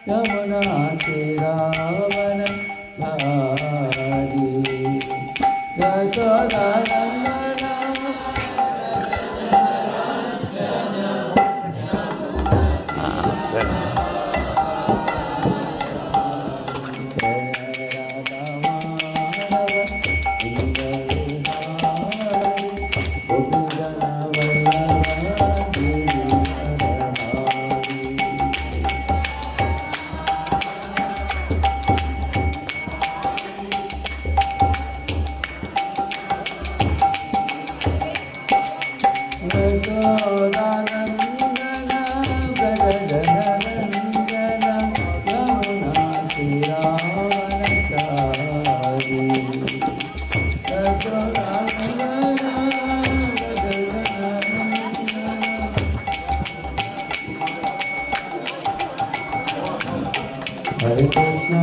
यमुना तीरावन धारी Yashoda Hare Krishna,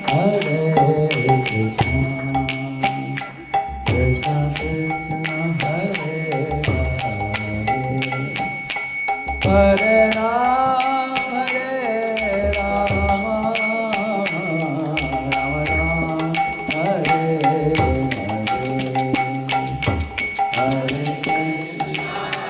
Hare Krishna, Krishna Krishna, Hare Hare, Hare Rama, Rama Rama, Hare Hare, Hare Krishna,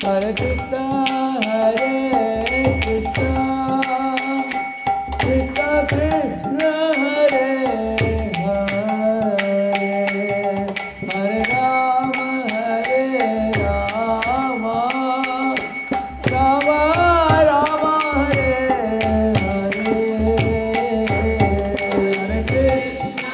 Hare Krishna, Hare Krishna, Krishna Krishna, Hare Hare, Hare Rama, Rama Rama, Hare Hare, Hare Krishna,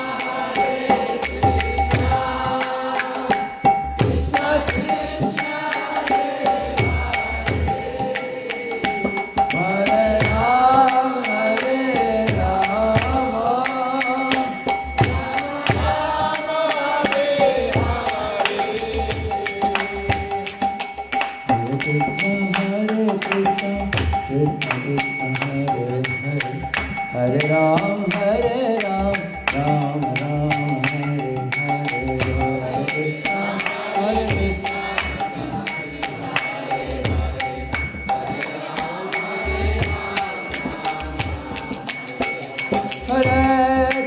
Krishna Krishna, Hare Rama, Hare Ram, Ram Ram, Hare Hare, Hare Krishna, Hare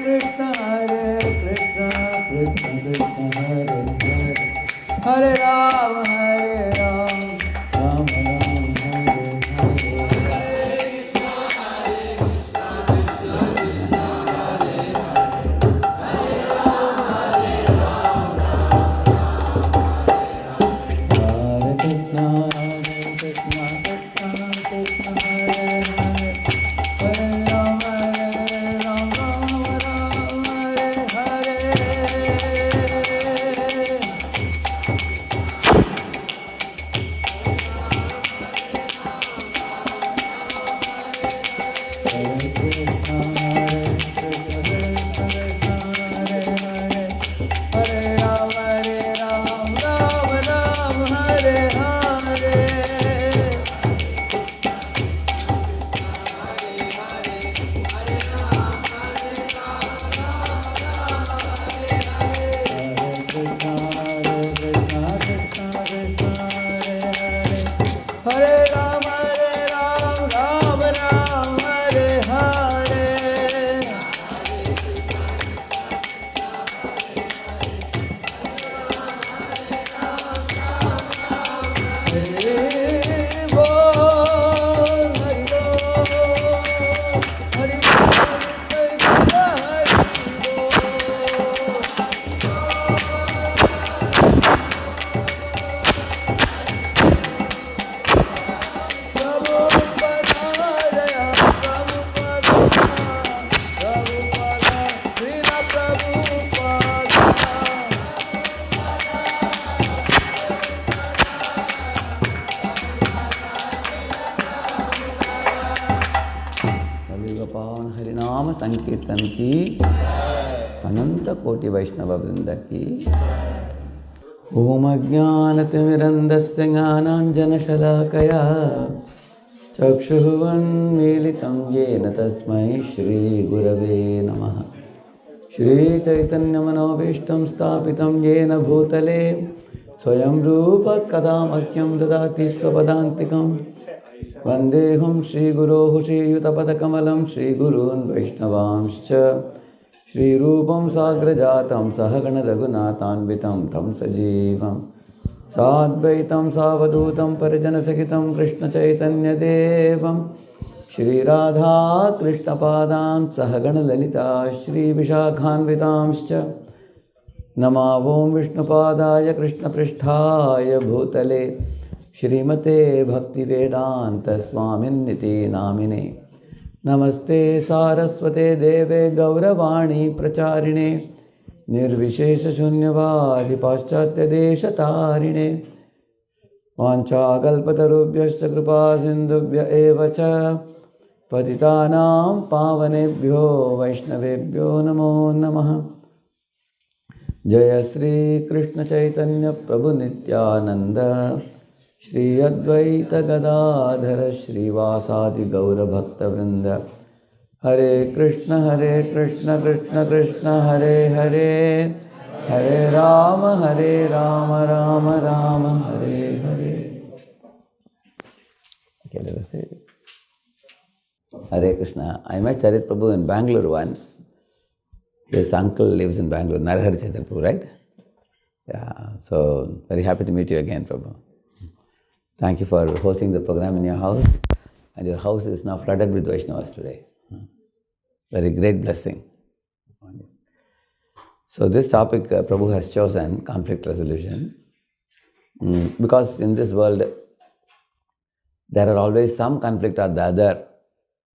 Krishna, Hare Krishna, Krishna Krishna, Hare Hare, Hare Ram, Ram Ram, Hare Hare. Hare Krishna, Krishna Krishna, Hare Hare, Hare Ram, Ram Ram, Hare Hare. Hare Krishna, Krishna Krishna, Hare Hare, Hare Ram, Ram Ram, Hare Hare. Hare Ram, Ram Ram, Hare Hare. Hare Bol, Hare Bol, Hare Bol, Hare पावन हरिनाम संकीर्तन की अनंत कोटि वैष्णव वृंद की ॐ अज्ञानतिमिरन्धस्य ज्ञानाञ्जनशलाकया चक्षुरुन्मीलितं येन तस्मै श्रीगुरवे नमः। श्रीचैतन्यमनोभीष्टं स्थापितं येन भूतले स्वयं रूप कदा मह्यं ददाति स्वपदान्तिकं। वन्देऽहं श्रीगुरोः श्रीयुतपदकमलं श्रीगुरून् वैष्णवांश्च श्रीरूपं साग्रजातं सहगणरघुनाथान्वितं तं सजीवं साद्वैतं सावधूतं परिजनसहितं कृष्णचैतन्यदेवं श्रीराधाकृष्णपादान् सहगणललिता श्रीविशाखान्वितांश्च नमामो विष्णुपादाय कृष्णपृष्ठाय भूतले श्रीमते भक्तिवेदान्तस्वामिन्निति नामिने। नमस्ते सारस्वते देवे गौरवाणी प्रचारिणे निर्विशेषशून्यवादि पाश्चात्यदेशतारिणे वाञ्छाकल्पतरुभ्यश्च कृपा सिन्धुभ्य एव च पतितानां पावनेभ्यो वैष्णवेभ्यो नमो नमः। जय श्री कृष्ण चैतन्य प्रभु नित्यानंद श्री अद्वैत गदाधर श्रीवासादि गौर भक्तवृंद। हरे कृष्ण कृष्ण कृष्ण हरे हरे, हरे Ram Ram Ram Hare Hare. Hare Krishna. I met Charit Prabhu in Bangalore once. His uncle lives in Bangalore, Narahari Chaitanya Prabhu, right? Yeah, so very happy to meet you again, Prabhu. Thank you for hosting the program in your house. And your house is now flooded with Vaishnavas today. Very great blessing. So this topic Prabhu has chosen, conflict resolution, because in this world there are always some conflict or the other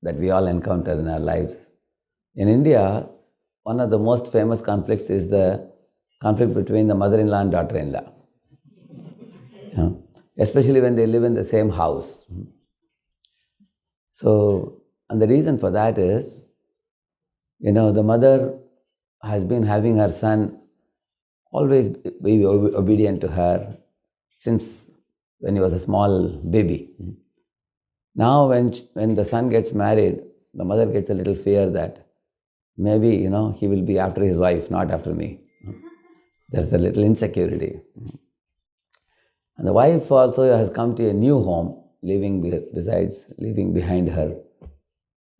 that we all encounter in our lives. In India, one of the most famous conflicts is the conflict between the mother-in-law and daughter-in-law. Especially when they live in the same house. So, and the reason for that is, the mother has been having her son always be obedient to her since when he was a small baby. Now when the son gets married, the mother gets a little fear that maybe, he will be after his wife, not after me. There's a little insecurity. And the wife also has come to a new home, leaving behind her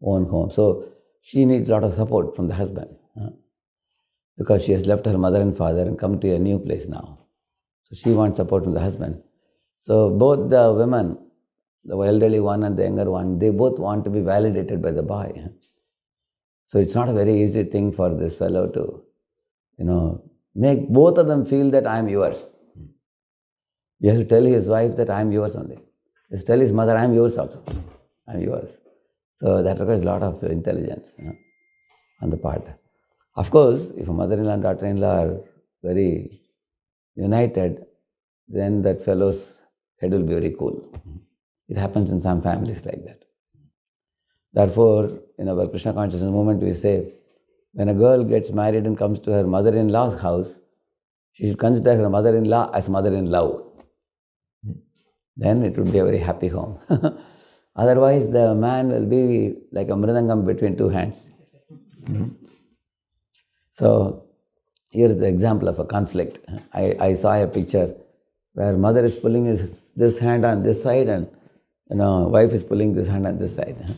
own home. So she needs a lot of support from the husband because she has left her mother and father and come to a new place now. So she wants support from the husband. So both the women, the elderly one and the younger one, they both want to be validated by the boy. So it's not a very easy thing for this fellow to, make both of them feel that I am yours. He has to tell his wife that I am yours only. He has to tell his mother, I am yours also. I am yours. So that requires a lot of intelligence on the part. Of course, if a mother-in-law and daughter-in-law are very united, then that fellow's head will be very cool. It happens in some families like that. Therefore, in our Krishna consciousness movement, we say, when a girl gets married and comes to her mother-in-law's house, she should consider her mother-in-law as mother-in-law. Then it would be a very happy home. Otherwise, the man will be like a mridangam between two hands. So, here is the example of a conflict. I saw a picture where mother is pulling this hand on this side and wife is pulling this hand on this side.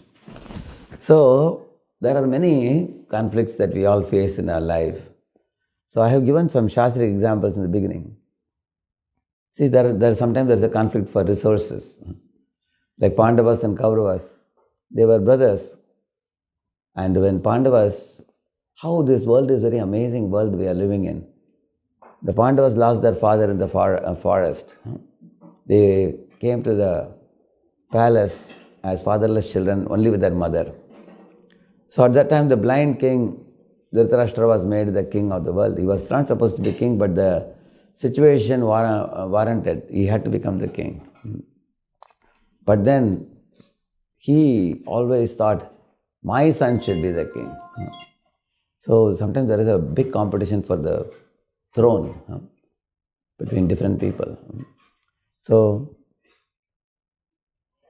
So, there are many conflicts that we all face in our life. So, I have given some Shastric examples in the beginning. See, sometimes there is a conflict for resources. Like Pandavas and Kauravas, they were brothers. And when Pandavas, how this world is a very amazing world we are living in. The Pandavas lost their father in the forest. They came to the palace as fatherless children, only with their mother. So at that time, the blind king, Dhritarashtra, was made the king of the world. He was not supposed to be king, but the situation warranted. He had to become the king. But then, he always thought, my son should be the king. So sometimes there is a big competition for the throne. between different people. So,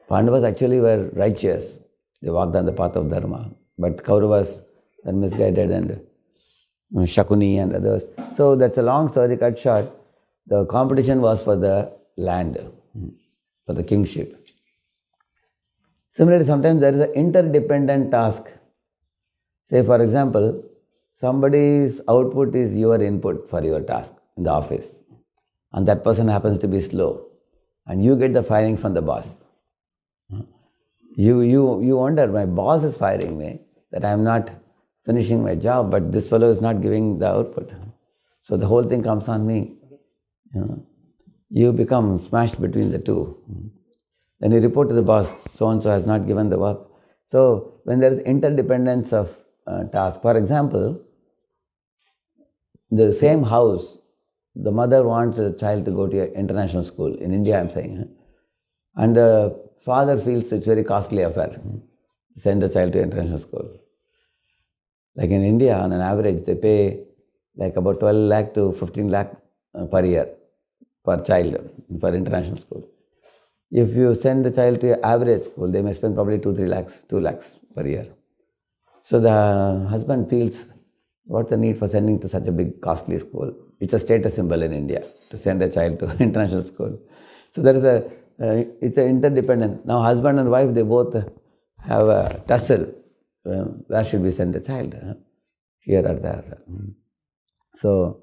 Pandavas actually were righteous. They walked on the path of Dharma. But Kauravas were misguided, and Shakuni and others. So that's a long story cut short. The competition was for the land, for the kingship. Similarly, sometimes there is an interdependent task. Say, for example, somebody's output is your input for your task in the office, and that person happens to be slow, and you get the firing from the boss. You wonder, my boss is firing me, that I am not finishing my job, but this fellow is not giving the output. So the whole thing comes on me. You become smashed between the two. Then you report to the boss, so-and-so has not given the work. So when there is interdependence of task, for example, the same house, the mother wants a child to go to an international school. In India, I'm saying. And the father feels it's very costly affair to send the child to international school. Like in India, on an average, they pay like about 12 lakh to 15 lakh per year per child for international school. If you send the child to an average school, they may spend probably 2 lakhs per year. So the husband feels, what's the need for sending to such a big costly school? It's a status symbol in India to send a child to international school. So there is it's an interdependent. Now husband and wife, they both have a tussle. Where should we send the child? Here or there? So,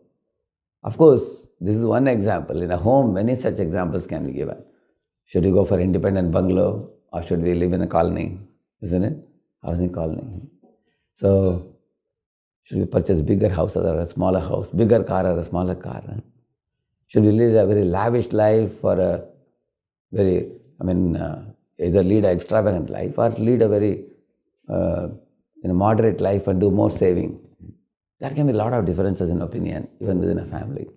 of course, this is one example. In a home, many such examples can be given. Should we go for independent bungalow, or should we live in a colony? Isn't it? Housing colony. So, should we purchase bigger house or a smaller house, bigger car or a smaller car? Should we lead a very lavish life or a very, either lead an extravagant life or lead a very moderate life and do more saving? There can be a lot of differences in opinion, even within a family.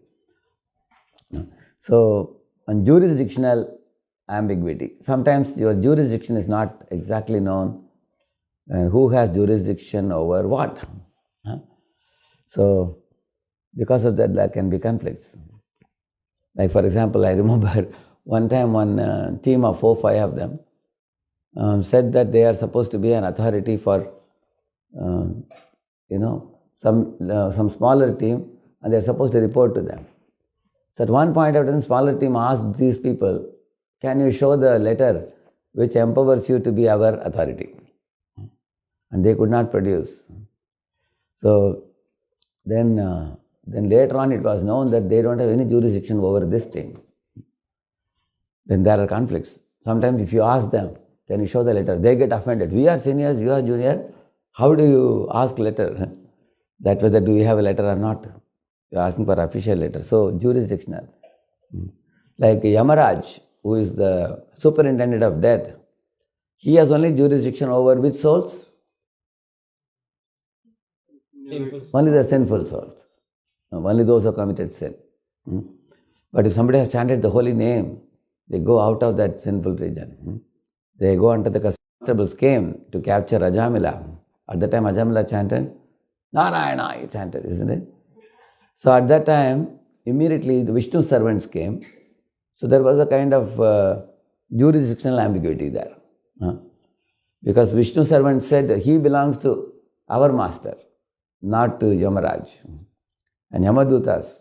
So, on jurisdictional ambiguity, sometimes your jurisdiction is not exactly known, and who has jurisdiction over what. So, because of that, there can be conflicts. Like, for example, I remember one time one team of 4-5 of them said that they are supposed to be an authority for, some smaller team, and they are supposed to report to them. So at one point of time, smaller team asked these people, can you show the letter which empowers you to be our authority? And they could not produce. So then later on it was known that they don't have any jurisdiction over this team. Then there are conflicts. Sometimes if you ask them, can you show the letter? They get offended. We are seniors, you are junior. How do you ask letter? That whether do we have a letter or not? You are asking for official letter. So jurisdictional. Like Yamaraj, who is the superintendent of death, he has only jurisdiction over which souls? Only the sinful souls. Only those who committed sin. But if somebody has chanted the holy name, they go out of that sinful region. They go under the constables came to capture Ajamila. At that time Ajamila chanted, Narayana, he chanted, isn't it? So at that time, immediately the Vishnu servants came. So there was a kind of jurisdictional ambiguity there. Because Vishnu servant said he belongs to our master, not to Yamaraj. And Yamadutas,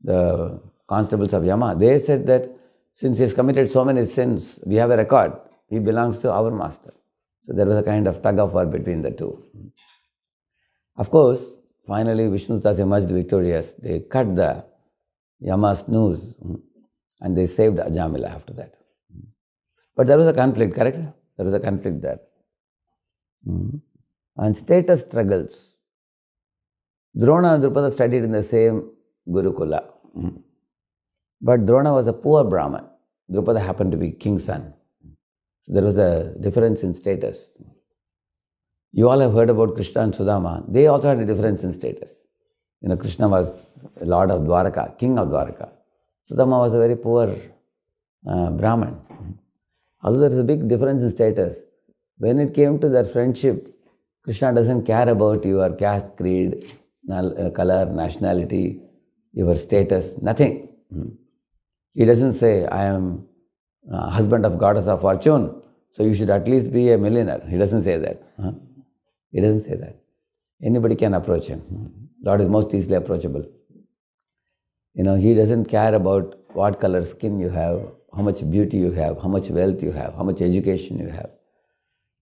the constables of Yama, they said that since he has committed so many sins, we have a record, he belongs to our master. So there was a kind of tug of war between the two. Of course, finally Vishnudas emerged victorious. They cut the Yama's noose and they saved Ajamila after that. But there was a conflict, correct? There was a conflict there. And status struggles. Drona and Drupada studied in the same Gurukula. But Drona was a poor Brahman. Drupada happened to be king's son. So there was a difference in status. You all have heard about Krishna and Sudama. They also had a difference in status. Krishna was lord of Dwaraka, king of Dwaraka. Sudama was a very poor Brahman. Although there is a big difference in status, when it came to their friendship, Krishna doesn't care about your caste, creed, color, nationality, your status, nothing. He doesn't say, I am husband of goddess of fortune, so you should at least be a millionaire. He doesn't say that. He doesn't say that. Anybody can approach him. Lord is most easily approachable. He doesn't care about what color skin you have, how much beauty you have, how much wealth you have, how much education you have,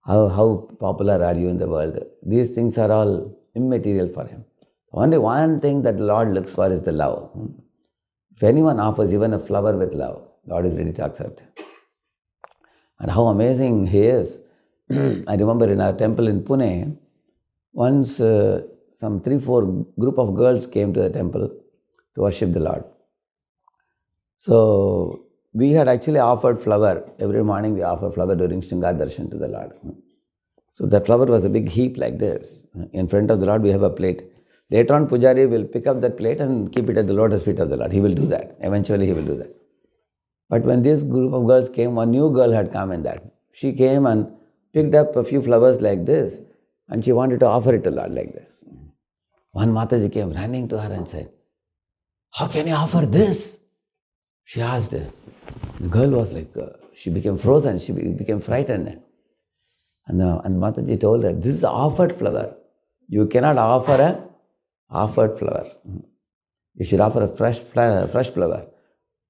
how popular are you in the world. These things are all immaterial for him. Only one thing that the Lord looks for is the love. If anyone offers even a flower with love, Lord is ready to accept. And how amazing He is. I remember in our temple in Pune, once some 3-4 group of girls came to the temple to worship the Lord. So we had actually offered flower. Every morning we offer flower during Shringar Darshan to the Lord. So that flower was a big heap like this. In front of the Lord we have a plate. Later on Pujari will pick up that plate and keep it at the lotus feet of the Lord. He will do that. Eventually he will do that. But when this group of girls came, one new girl had come in that. She came and picked up a few flowers like this and she wanted to offer it to Lord like this. One Mataji came running to her and said, how can you offer this? She asked. The girl was like, she became frozen, she became frightened. And Mataji told her, this is an offered flower. You cannot offer a offered flower. You should offer a fresh flower.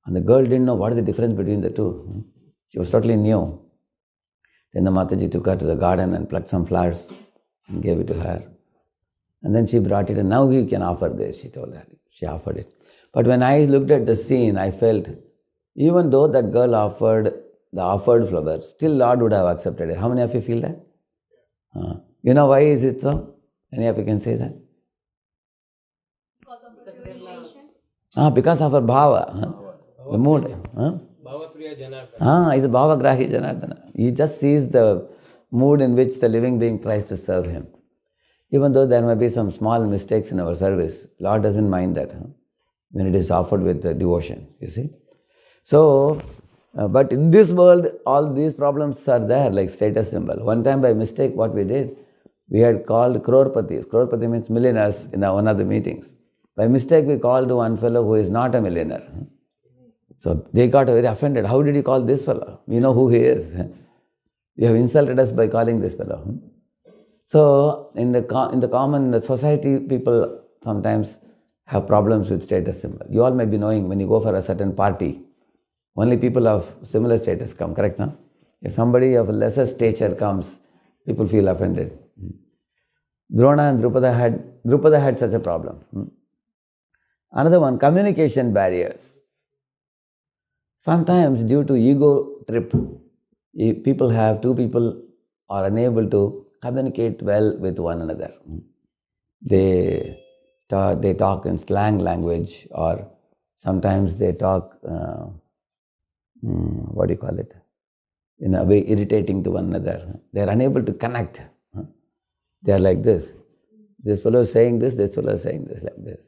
And the girl didn't know what is the difference between the two. She was totally new. Then the Mataji took her to the garden and plucked some flowers and gave it to her. And then she brought it and now you can offer this, she told her. She offered it. But when I looked at the scene, I felt, even though that girl offered the offered flower, still Lord would have accepted it. How many of you feel that? You know why is it so? Any of you can say that? Because of the relation. Because of her bhava, the mood. Bhava-priya Janardana. He's a bhava-grahi Janardana. He just sees the mood in which the living being tries to serve him. Even though there may be some small mistakes in our service, Lord doesn't mind that when it is offered with devotion, you see. So, but in this world, all these problems are there, like status symbol. One time by mistake, what we did, we had called crorpatis. Crorepati means millionaires in one of the meetings. By mistake, we called one fellow who is not a millionaire. So they got very offended. How did you call this fellow? We know who he is. You have insulted us by calling this fellow. So in the common society, people sometimes have problems with status symbol. You all may be knowing when you go for a certain party, only people of similar status come, correct, no? If somebody of lesser stature comes, people feel offended. Drona and Drupada had such a problem. Another one, communication barriers. Sometimes due to ego trip, two people are unable to communicate well with one another. They talk in slang language, or sometimes they talk, in a way irritating to one another. They are unable to connect. They are like this. This fellow is saying this fellow is saying this, like this.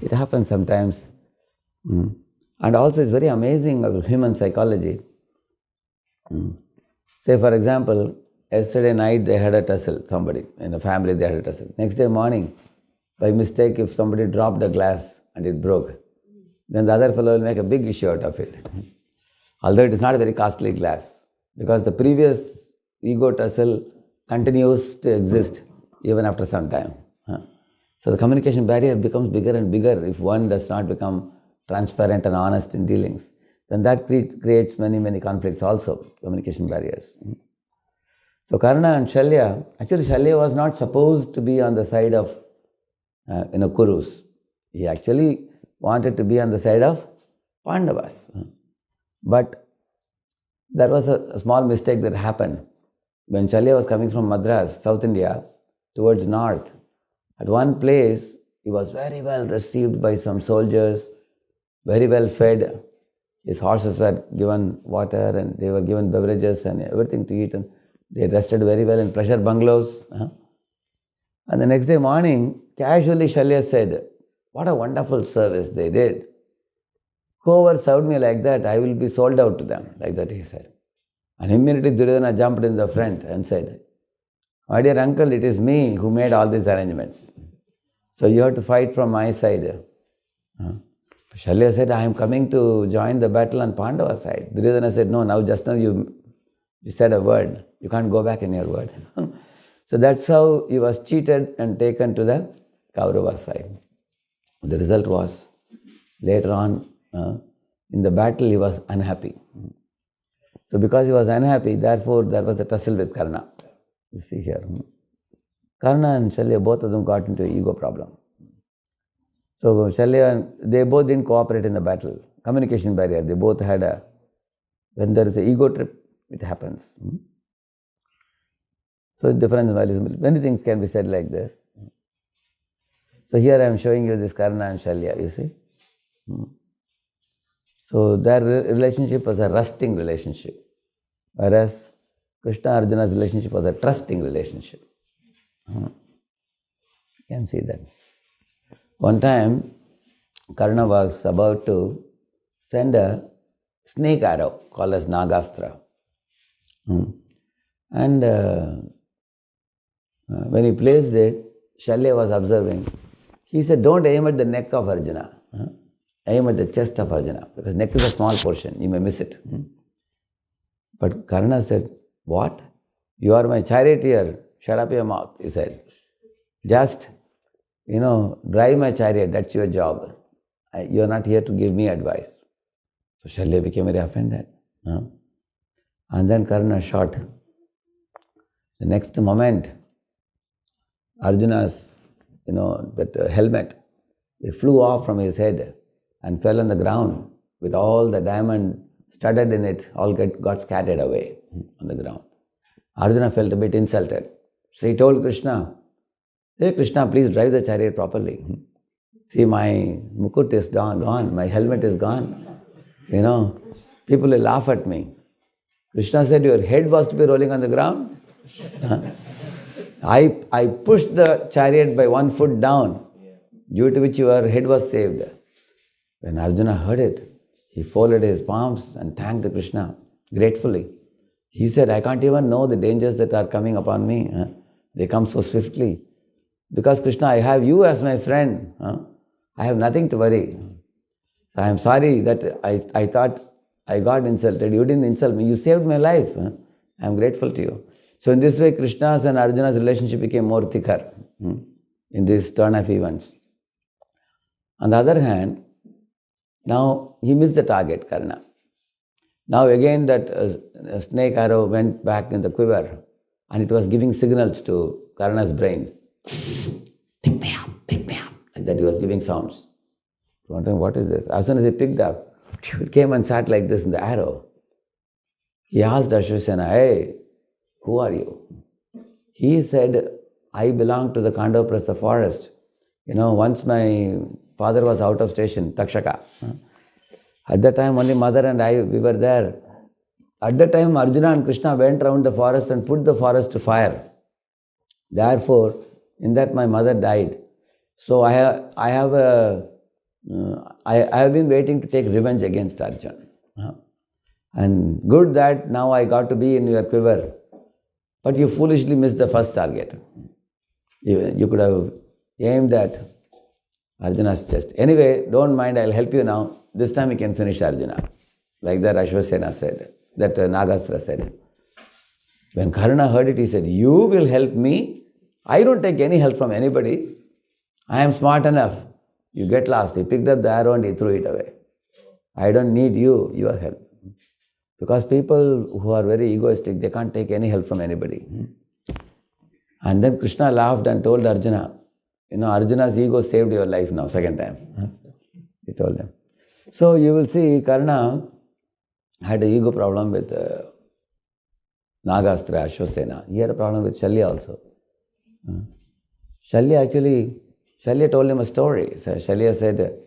It happens sometimes. And also it's very amazing of human psychology. Say for example, yesterday night they had a tussle, somebody in a family they had a tussle. Next day morning, by mistake, if somebody dropped a glass and it broke, then the other fellow will make a big issue out of it. Although it is not a very costly glass, because the previous ego tussle continues to exist even after some time. So the communication barrier becomes bigger and bigger if one does not become transparent and honest in dealings. Then that creates many, many conflicts also, communication barriers. So Karna and Shalya, actually Shalya was not supposed to be on the side of Kurus. He actually wanted to be on the side of Pandavas. But there was a small mistake that happened. When Shalya was coming from Madras, South India, towards north, at one place he was very well received by some soldiers, very well fed. His horses were given water and they were given beverages and everything to eat, and they rested very well in pleasure bungalows. And the next day morning, casually Shalya said, what a wonderful service they did. Whoever served me like that, I will be sold out to them, like that he said. And immediately Duryodhana jumped in the front and said, my dear uncle, it is me who made all these arrangements. So you have to fight from my side. Shalya said, I am coming to join the battle on Pandava side. Duryodhana said, no, just now you said a word. You can't go back in your word. So that's how he was cheated and taken to the Kaurava side. The result was, later on, in the battle he was unhappy. So because he was unhappy, therefore there was a tussle with Karna. You see here. Karna and Shalya, both of them got into an ego problem. So Shalya, they both didn't cooperate in the battle. Communication barrier, they both had when there is an ego trip, it happens. So difference in values, many things can be said like this. So here I am showing you this Karna and Shalya, you see. So their relationship was a rusting relationship, whereas Krishna Arjuna's relationship was a trusting relationship. You can see that. One time, Karna was about to send a snake arrow called as Nagastra. And when he placed it, Shalya was observing. He said, don't aim at the neck of Arjuna. Aim at the chest of Arjuna, because neck is a small portion, you may miss it. But Karna said, what? You are my charioteer, shut up your mouth, he said. Just, drive my chariot, that's your job. You are not here to give me advice. So Shalya became very offended. And then Karna shot. The next moment, Arjuna's, that helmet, it flew off from his head and fell on the ground with all the diamond studded in it, all got scattered away on the ground. Arjuna felt a bit insulted. So he told Krishna, hey Krishna, please drive the chariot properly. See, my mukut is gone, my helmet is gone. People will laugh at me. Krishna said, your head was to be rolling on the ground. I pushed the chariot by 1 foot down, due to which your head was saved. When Arjuna heard it, he folded his palms and thanked Krishna gratefully. He said, I can't even know the dangers that are coming upon me. They come so swiftly. Because Krishna, I have you as my friend. I have nothing to worry. So I am sorry that I thought I got insulted. You didn't insult me. You saved my life. I am grateful to you. So in this way, Krishna's and Arjuna's relationship became more thicker in this turn of events. On the other hand, now he missed the target, Karna. Now again that snake arrow went back in the quiver and it was giving signals to Karna's brain. Pick me up, like that he was giving sounds. Wondering what is this? As soon as he picked up, it came and sat like this in the arrow. He asked Ashwasena, hey, who are you? He said, I belong to the Kandoprastha forest. Once my father was out of station, Takshaka. At that time, only mother and I, we were there. At that time, Arjuna and Krishna went around the forest and put the forest to fire. Therefore, in that my mother died. So I have been waiting to take revenge against Arjuna. And good that now I got to be in your quiver. But you foolishly missed the first target. You could have aimed at Arjuna's chest. Anyway, don't mind, I'll help you now. This time you can finish Arjuna. Like that Ashwasena said, that Nagastra said. When Karna heard it, he said, you will help me? I don't take any help from anybody. I am smart enough. You get lost. He picked up the arrow and he threw it away. I don't need your help. Because people who are very egoistic, they can't take any help from anybody. And then Krishna laughed and told Arjuna, Arjuna's ego saved your life now, second time. He told him. So you will see Karna had an ego problem with Nagastra, Ashwasena. He had a problem with Shalya also. Shalya told him a story. So Shalya said,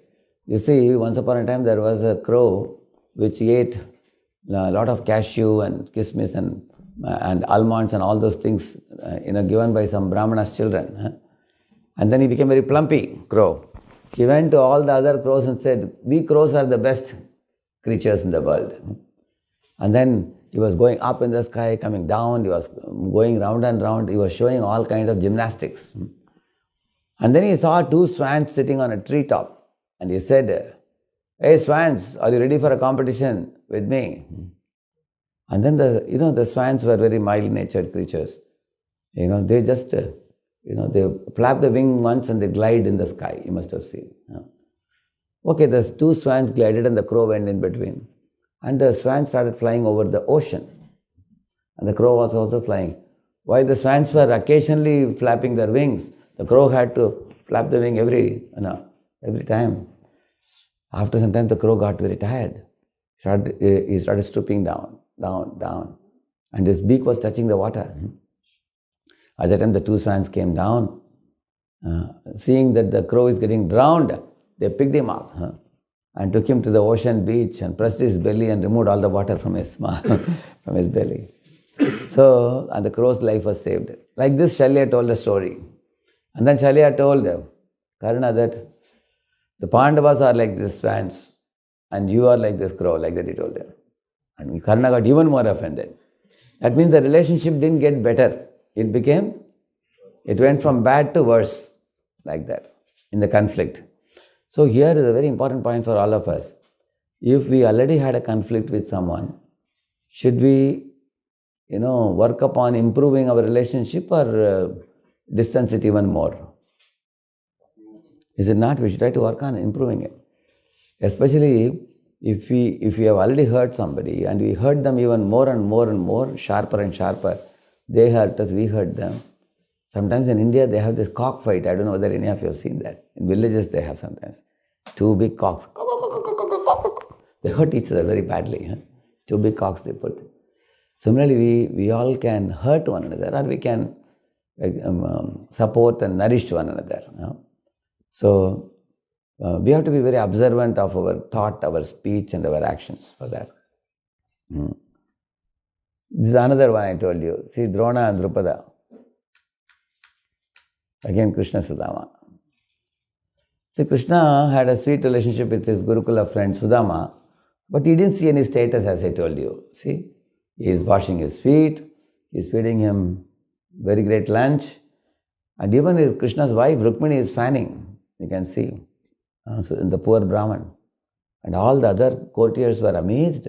you see, once upon a time there was a crow which ate a lot of cashew and kismis and almonds and all those things given by some Brahmana's children. And then he became very plumpy crow. He went to all the other crows and said, we crows are the best creatures in the world. And then he was going up in the sky, coming down, he was going round and round, he was showing all kinds of gymnastics. And then he saw 2 swans sitting on a treetop. And he said, Hey swans, are you ready for a competition with me? And then the swans were very mild-natured creatures. They just, they flap the wing once and they glide in the sky. You must have seen. Okay, the two swans glided and the crow went in between. And the swans started flying over the ocean. And the crow was also flying. While the swans were occasionally flapping their wings, the crow had to flap the wing every time. After some time, the crow got very tired. He started stooping down, and his beak was touching the water. At that time, the two swans came down. Seeing that the crow is getting drowned, they picked him up and took him to the ocean beach and pressed his belly and removed all the water from his from his belly. So, and the crow's life was saved. Like this, Shalya told a story. And then Shalya told Karna that the Pandavas are like these swans and you are like this crow, like that he told him. And Karna got even more offended. That means the relationship didn't get better. It went from bad to worse, like that, in the conflict. So here is a very important point for all of us. If we already had a conflict with someone, should we, work upon improving our relationship or distance it even more? Is it not? We should try to work on improving it. Especially if we have already hurt somebody and we hurt them even more and more and more, sharper and sharper, they hurt us, we hurt them. Sometimes in India they have this cockfight. I don't know whether any of you have seen that. In villages they have sometimes. Two big cocks. They hurt each other very badly. Two big cocks they put. Similarly, we all can hurt one another or we can support and nourish one another. So, we have to be very observant of our thought, our speech and our actions for that. This is another one I told you. See, Drona and Drupada. Again, Krishna Sudama. See, Krishna had a sweet relationship with his Gurukula friend Sudama, but he didn't see any status, as I told you. See, he is washing his feet, he is feeding him very great lunch, and even Krishna's wife Rukmini is fanning. You can see. So the poor Brahman. And all the other courtiers were amazed.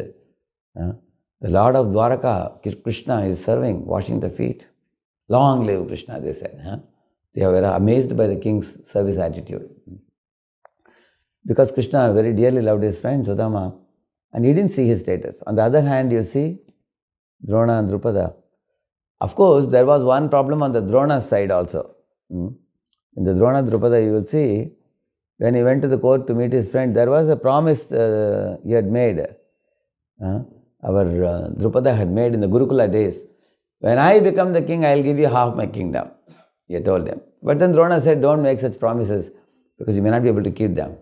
The Lord of Dwaraka, Krishna, is serving, washing the feet. Long live Krishna, they said. They were amazed by the king's service attitude. Because Krishna very dearly loved his friend Sudama, and he didn't see his status. On the other hand, you see Drona and Drupada. Of course, there was one problem on the Drona's side also. In the Drona Drupada, you will see, when he went to the court to meet his friend, there was a promise he had made. Our Drupada had made in the Gurukula days. When I become the king, I will give you half my kingdom. He had told him. But then Drona said, don't make such promises because you may not be able to keep them.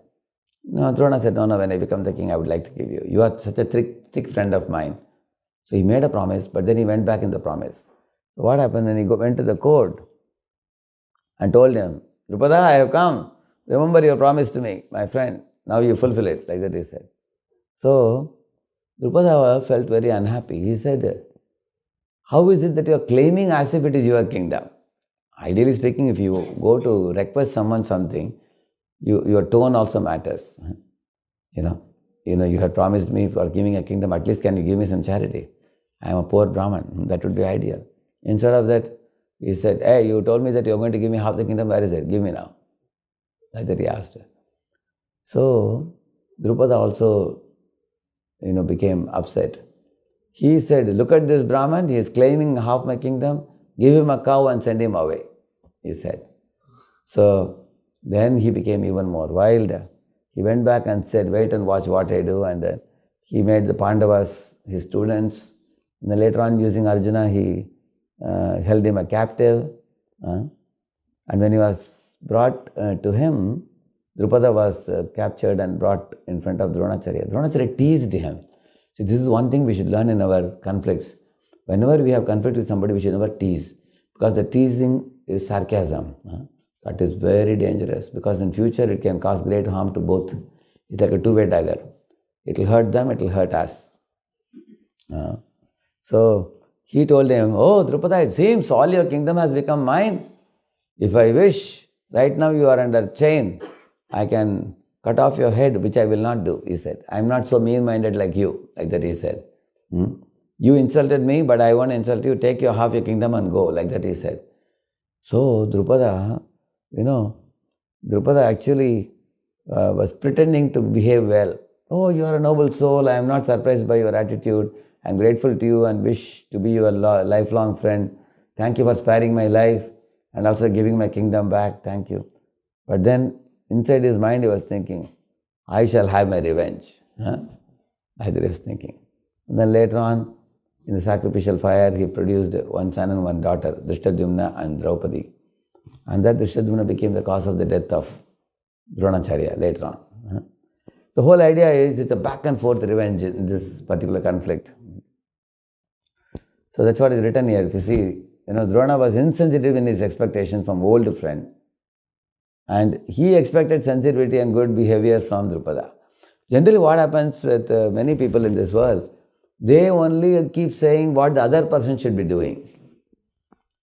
No, Drona said, no, when I become the king, I would like to give you. You are such a thick friend of mine. So he made a promise, but then he went back in the promise. So what happened when he went to the court and told him, Drupada, I have come. Remember your promise to me, my friend. Now you fulfill it, like that he said. So Drupada felt very unhappy. He said, how is it that you are claiming as if it is your kingdom? Ideally speaking, if you go to request someone something, your tone also matters. You had promised me for giving a kingdom, at least can you give me some charity? I am a poor Brahman. That would be ideal. Instead of that, he said, hey, you told me that you are going to give me half the kingdom, where is it? Give me now. Like that he asked. So, Drupada also, became upset. He said, look at this Brahman, he is claiming half my kingdom, give him a cow and send him away, he said. So, then he became even more wild. He went back and said, wait and watch what I do. And he made the Pandavas his students. And then later on, using Arjuna, he held him a captive. And when he was brought to him, Drupada was captured and brought in front of Dronacharya. Dronacharya teased him. See, this is one thing we should learn in our conflicts. Whenever we have conflict with somebody, we should never tease. Because the teasing is sarcasm. That is very dangerous because in future it can cause great harm to both. It's like a two-way dagger. It will hurt them, it will hurt us. So he told him, oh Drupada, it seems all your kingdom has become mine. If I wish, right now you are under chain. I can cut off your head, which I will not do, he said. I am not so mean-minded like you, like that he said. You insulted me, but I won't insult you. Take your half your kingdom and go, like that he said. So Drupada, Drupada actually was pretending to behave well. Oh, you are a noble soul. I am not surprised by your attitude. I am grateful to you and wish to be your lifelong friend. Thank you for sparing my life and also giving my kingdom back. Thank you. But then inside his mind he was thinking, I shall have my revenge. Like he was thinking. And then later on, in the sacrificial fire, he produced one son and one daughter, Drishtadyumna and Draupadi. And that Drishtadyumna became the cause of the death of Dronacharya later on. The whole idea is it's a back and forth revenge in this particular conflict. So that's what is written here. If you see, Drona was insensitive in his expectations from old friend. And he expected sensitivity and good behavior from Drupada. Generally what happens with many people in this world, they only keep saying what the other person should be doing.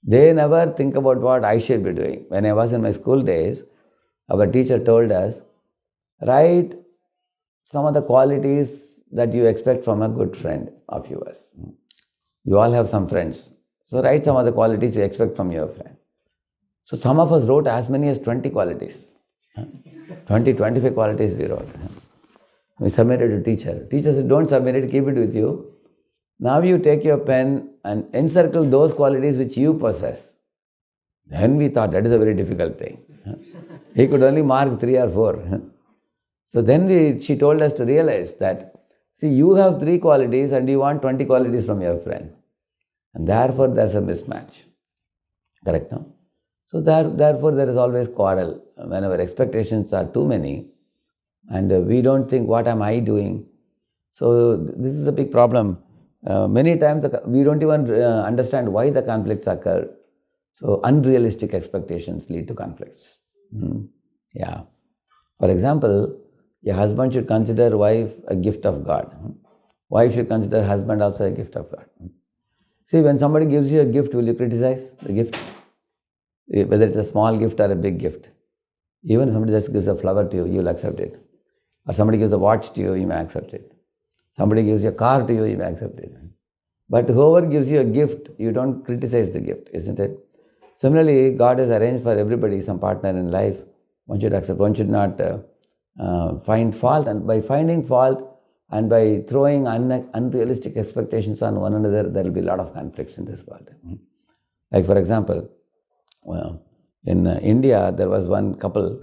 They never think about what I should be doing. When I was in my school days, our teacher told us, write some of the qualities that you expect from a good friend of yours. You all have some friends. So write some of the qualities you expect from your friend. So some of us wrote as many as 20 qualities. 20, 25 qualities we wrote. We submitted to teacher. Teacher said, don't submit it, keep it with you. Now you take your pen and encircle those qualities which you possess. Then we thought that is a very difficult thing. He could only mark 3 or 4. So then she told us to realize that, see, you have 3 qualities and you want 20 qualities from your friend. And therefore there's a mismatch. Correct, no? So therefore there is always quarrel. When our expectations are too many and we don't think, what am I doing? So this is a big problem. Many times we don't even understand why the conflicts occur. So unrealistic expectations lead to conflicts. Yeah. For example, a husband should consider wife a gift of God. Wife should consider husband also a gift of God. See, when somebody gives you a gift, will you criticize the gift? Whether it's a small gift or a big gift. Even if somebody just gives a flower to you, you'll accept it. Or somebody gives a watch to you, you may accept it. Somebody gives you a car to you, you may accept it. But whoever gives you a gift, you don't criticize the gift, isn't it? Similarly, God has arranged for everybody some partner in life. One should accept, one should not find fault. And by finding fault and by throwing unrealistic expectations on one another, there will be a lot of conflicts in this world. Like for example, in India, there was one couple.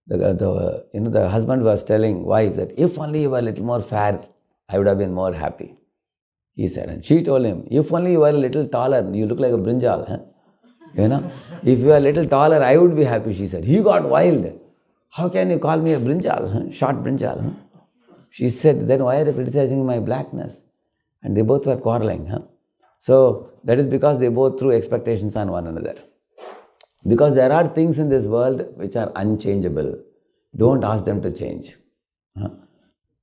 The husband was telling wife that if only you were a little more fair, I would have been more happy. He said, and she told him, if only you were a little taller, you look like a brinjal. If you are a little taller, I would be happy, she said. He got wild. How can you call me a brinjal, short brinjal? She said, then why are you criticizing my blackness? And they both were quarreling. So that is because they both threw expectations on one another. Because there are things in this world which are unchangeable. Don't ask them to change.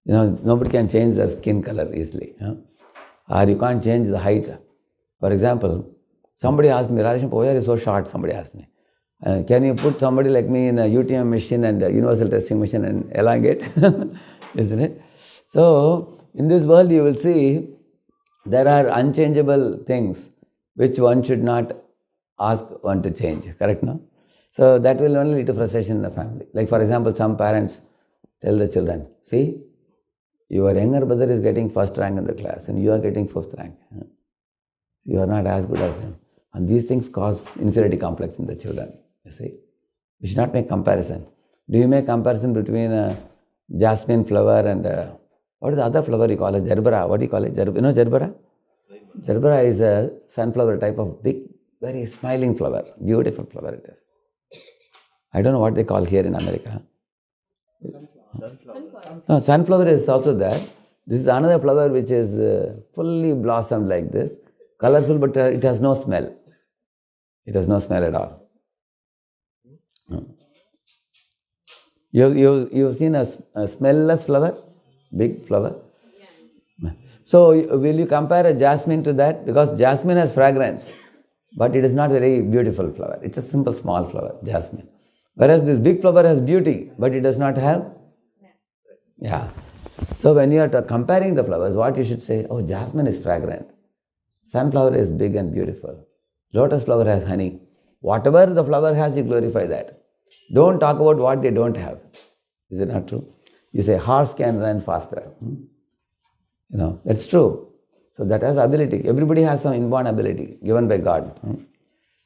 Nobody can change their skin color easily. Or you can't change the height. For example, somebody asked me, Radheshyam, why are you so short? Somebody asked me. Can you put somebody like me in a UTM machine and a universal testing machine and elongate? Isn't it? So, in this world you will see there are unchangeable things which one should not ask one to change. Correct, no? So, that will only lead to frustration in the family. Like for example, some parents tell the children, see, your younger brother is getting first rank in the class and you are getting 5th rank. You are not as good as him. And these things cause inferiority complex in the children. You see, you should not make comparison. Do you make comparison between a jasmine flower and what is the other flower you call it? Gerbera. What do you call it? Gerbera? Gerbera is a sunflower type of big, very smiling flower. Beautiful flower it is. I don't know what they call here in America. Sunflower. No, sunflower is also there. This is another flower which is fully blossomed like this. Colorful, but it has no smell. It has no smell at all. You've seen a smellless flower? Big flower? Yeah. So, will you compare a jasmine to that? Because jasmine has fragrance, but it is not a very beautiful flower. It's a simple small flower, jasmine. Whereas this big flower has beauty, but it does not have Yeah. So when you are comparing the flowers, what you should say, oh, jasmine is fragrant. Sunflower is big and beautiful. Lotus flower has honey. Whatever the flower has, you glorify that. Don't talk about what they don't have. Is it not true? You say, horse can run faster. That's true. So that has ability. Everybody has some inborn ability given by God.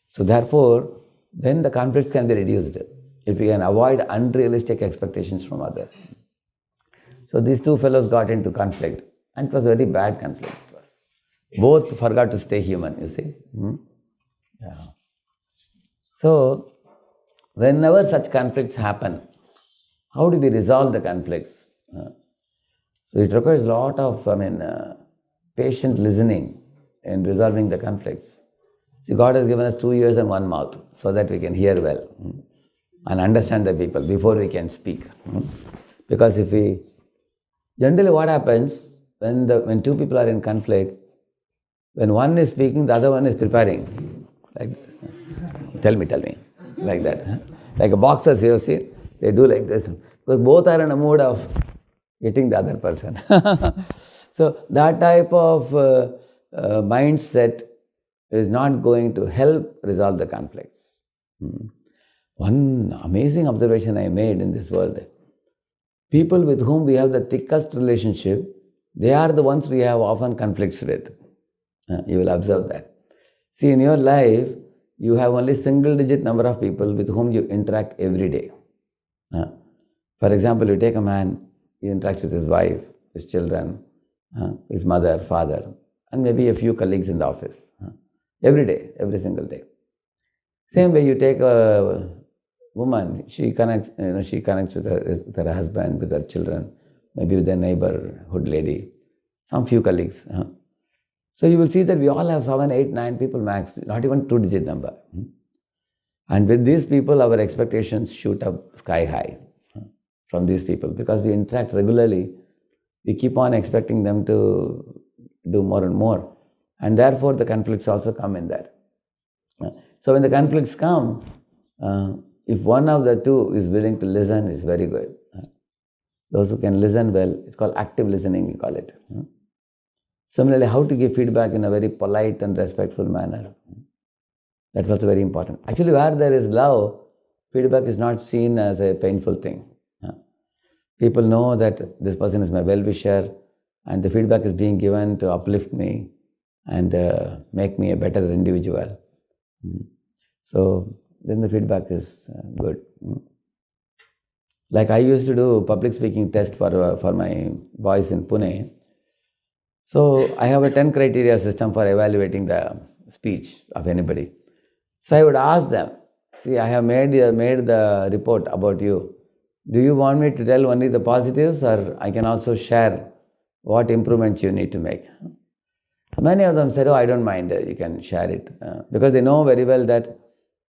So therefore, then the conflicts can be reduced if we can avoid unrealistic expectations from others. So these two fellows got into conflict, and it was a very bad conflict. Both forgot to stay human, you see. Yeah. So, whenever such conflicts happen, how do we resolve the conflicts? So it requires a lot of, patient listening in resolving the conflicts. See, God has given us 2 ears and 1 mouth so that we can hear well and understand the people before we can speak. Because generally what happens when two people are in conflict, when one is speaking, the other one is preparing. Like this. Tell me, like that. Like a boxers, you see, they do like this. Because both are in a mood of hitting the other person. So that type of mindset is not going to help resolve the conflicts. One amazing observation I made in this world, people with whom we have the thickest relationship, they are the ones we have often conflicts with. You will observe that. See, in your life, you have only single-digit number of people with whom you interact every day. For example, you take a man, he interacts with his wife, his children, his mother, father, and maybe a few colleagues in the office. Every day, every single day. Same way you take a woman, she connects with her husband, with her children, maybe with their neighborhood lady, some few colleagues. So you will see that we all have 7, 8, 9 people max, not even 2-digit number. And with these people, our expectations shoot up sky high from these people because we interact regularly. We keep on expecting them to do more and more. And therefore, the conflicts also come in that. So when the conflicts come, if one of the two is willing to listen, it's very good. Those who can listen well, it's called active listening, we call it. Similarly, how to give feedback in a very polite and respectful manner. That's also very important. Actually, where there is love, feedback is not seen as a painful thing. People know that this person is my well-wisher and the feedback is being given to uplift me and make me a better individual. So then the feedback is good. Like I used to do public speaking test for my boys in Pune. So I have a 10 criteria system for evaluating the speech of anybody. So I would ask them, see, I have made the report about you. Do you want me to tell only the positives, or I can also share what improvements you need to make? So many of them said, oh, I don't mind, you can share it. Because they know very well that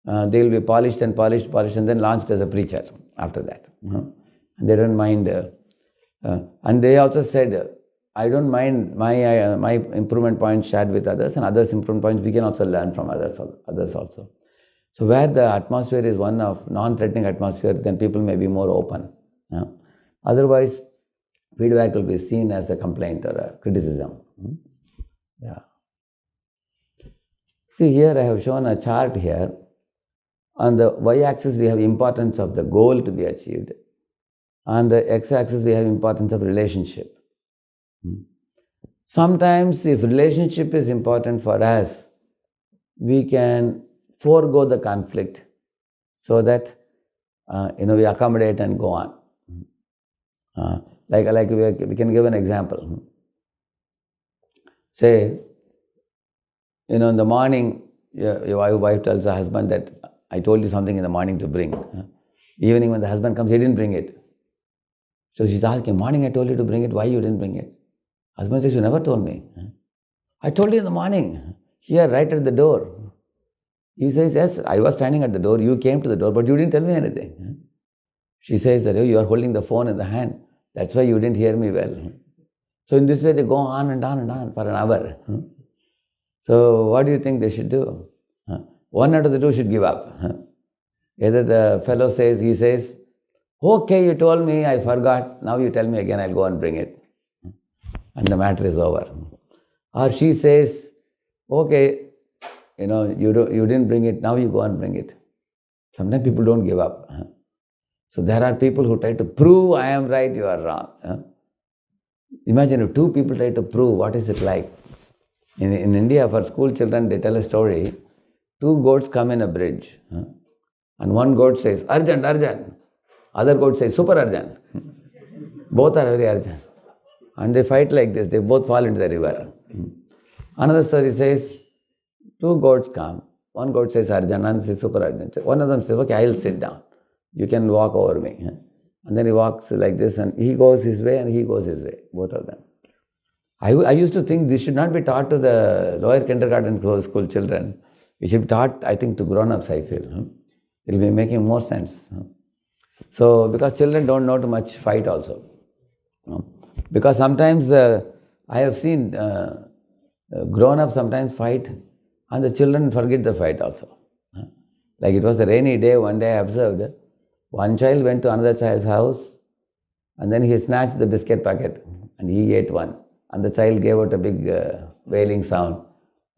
they will be polished and then launched as a preacher after that. And they don't mind. And they also said, I don't mind my improvement points shared with others, and others' improvement points we can also learn from others also. So where the atmosphere is one of non-threatening atmosphere, then people may be more open. Otherwise, feedback will be seen as a complaint or a criticism. Yeah. See, here I have shown a chart here. On the y-axis, we have importance of the goal to be achieved. On the x-axis, we have importance of relationship. Sometimes, if relationship is important for us, we can forego the conflict so that we accommodate and go on. Like we can give an example. Say, in the morning, your wife tells her husband that I told you something in the morning to bring. Evening when the husband comes, he didn't bring it. So she's asking, morning I told you to bring it, why you didn't bring it? Husband says, you never told me. I told you in the morning, here right at the door. He says, yes, I was standing at the door, you came to the door, but you didn't tell me anything. She says that you are holding the phone in the hand, that's why you didn't hear me well. So in this way they go on and on and on for an hour. So what do you think they should do? One out of the two should give up. Either the fellow says, he says, Okay, you told me, I forgot. Now you tell me again, I'll go and bring it. And the matter is over. Or she says, okay, you didn't bring it, now you go and bring it. Sometimes people don't give up. So there are people who try to prove I am right, you are wrong. Imagine if two people try to prove, what is it like? In India, for school children, they tell a story. Two goats come in a bridge. And one goat says, urgent, urgent. Other goat says, super urgent. Both are very urgent. And they fight like this. They both fall into the river. Another story says, two goats come. One goat says urgent, another says super urgent. One of them says, okay, I'll sit down. You can walk over me. And then he walks like this, and he goes his way and he goes his way, both of them. I used to think this should not be taught to the lower kindergarten school children. It should be taught, I think, to grown-ups, I feel. It will be making more sense. So, because children don't know too much fight also. Because sometimes I have seen grown-ups sometimes fight and the children forget the fight also. Like it was a rainy day, one day I observed, one child went to another child's house and then he snatched the biscuit packet and he ate one. And the child gave out a big wailing sound.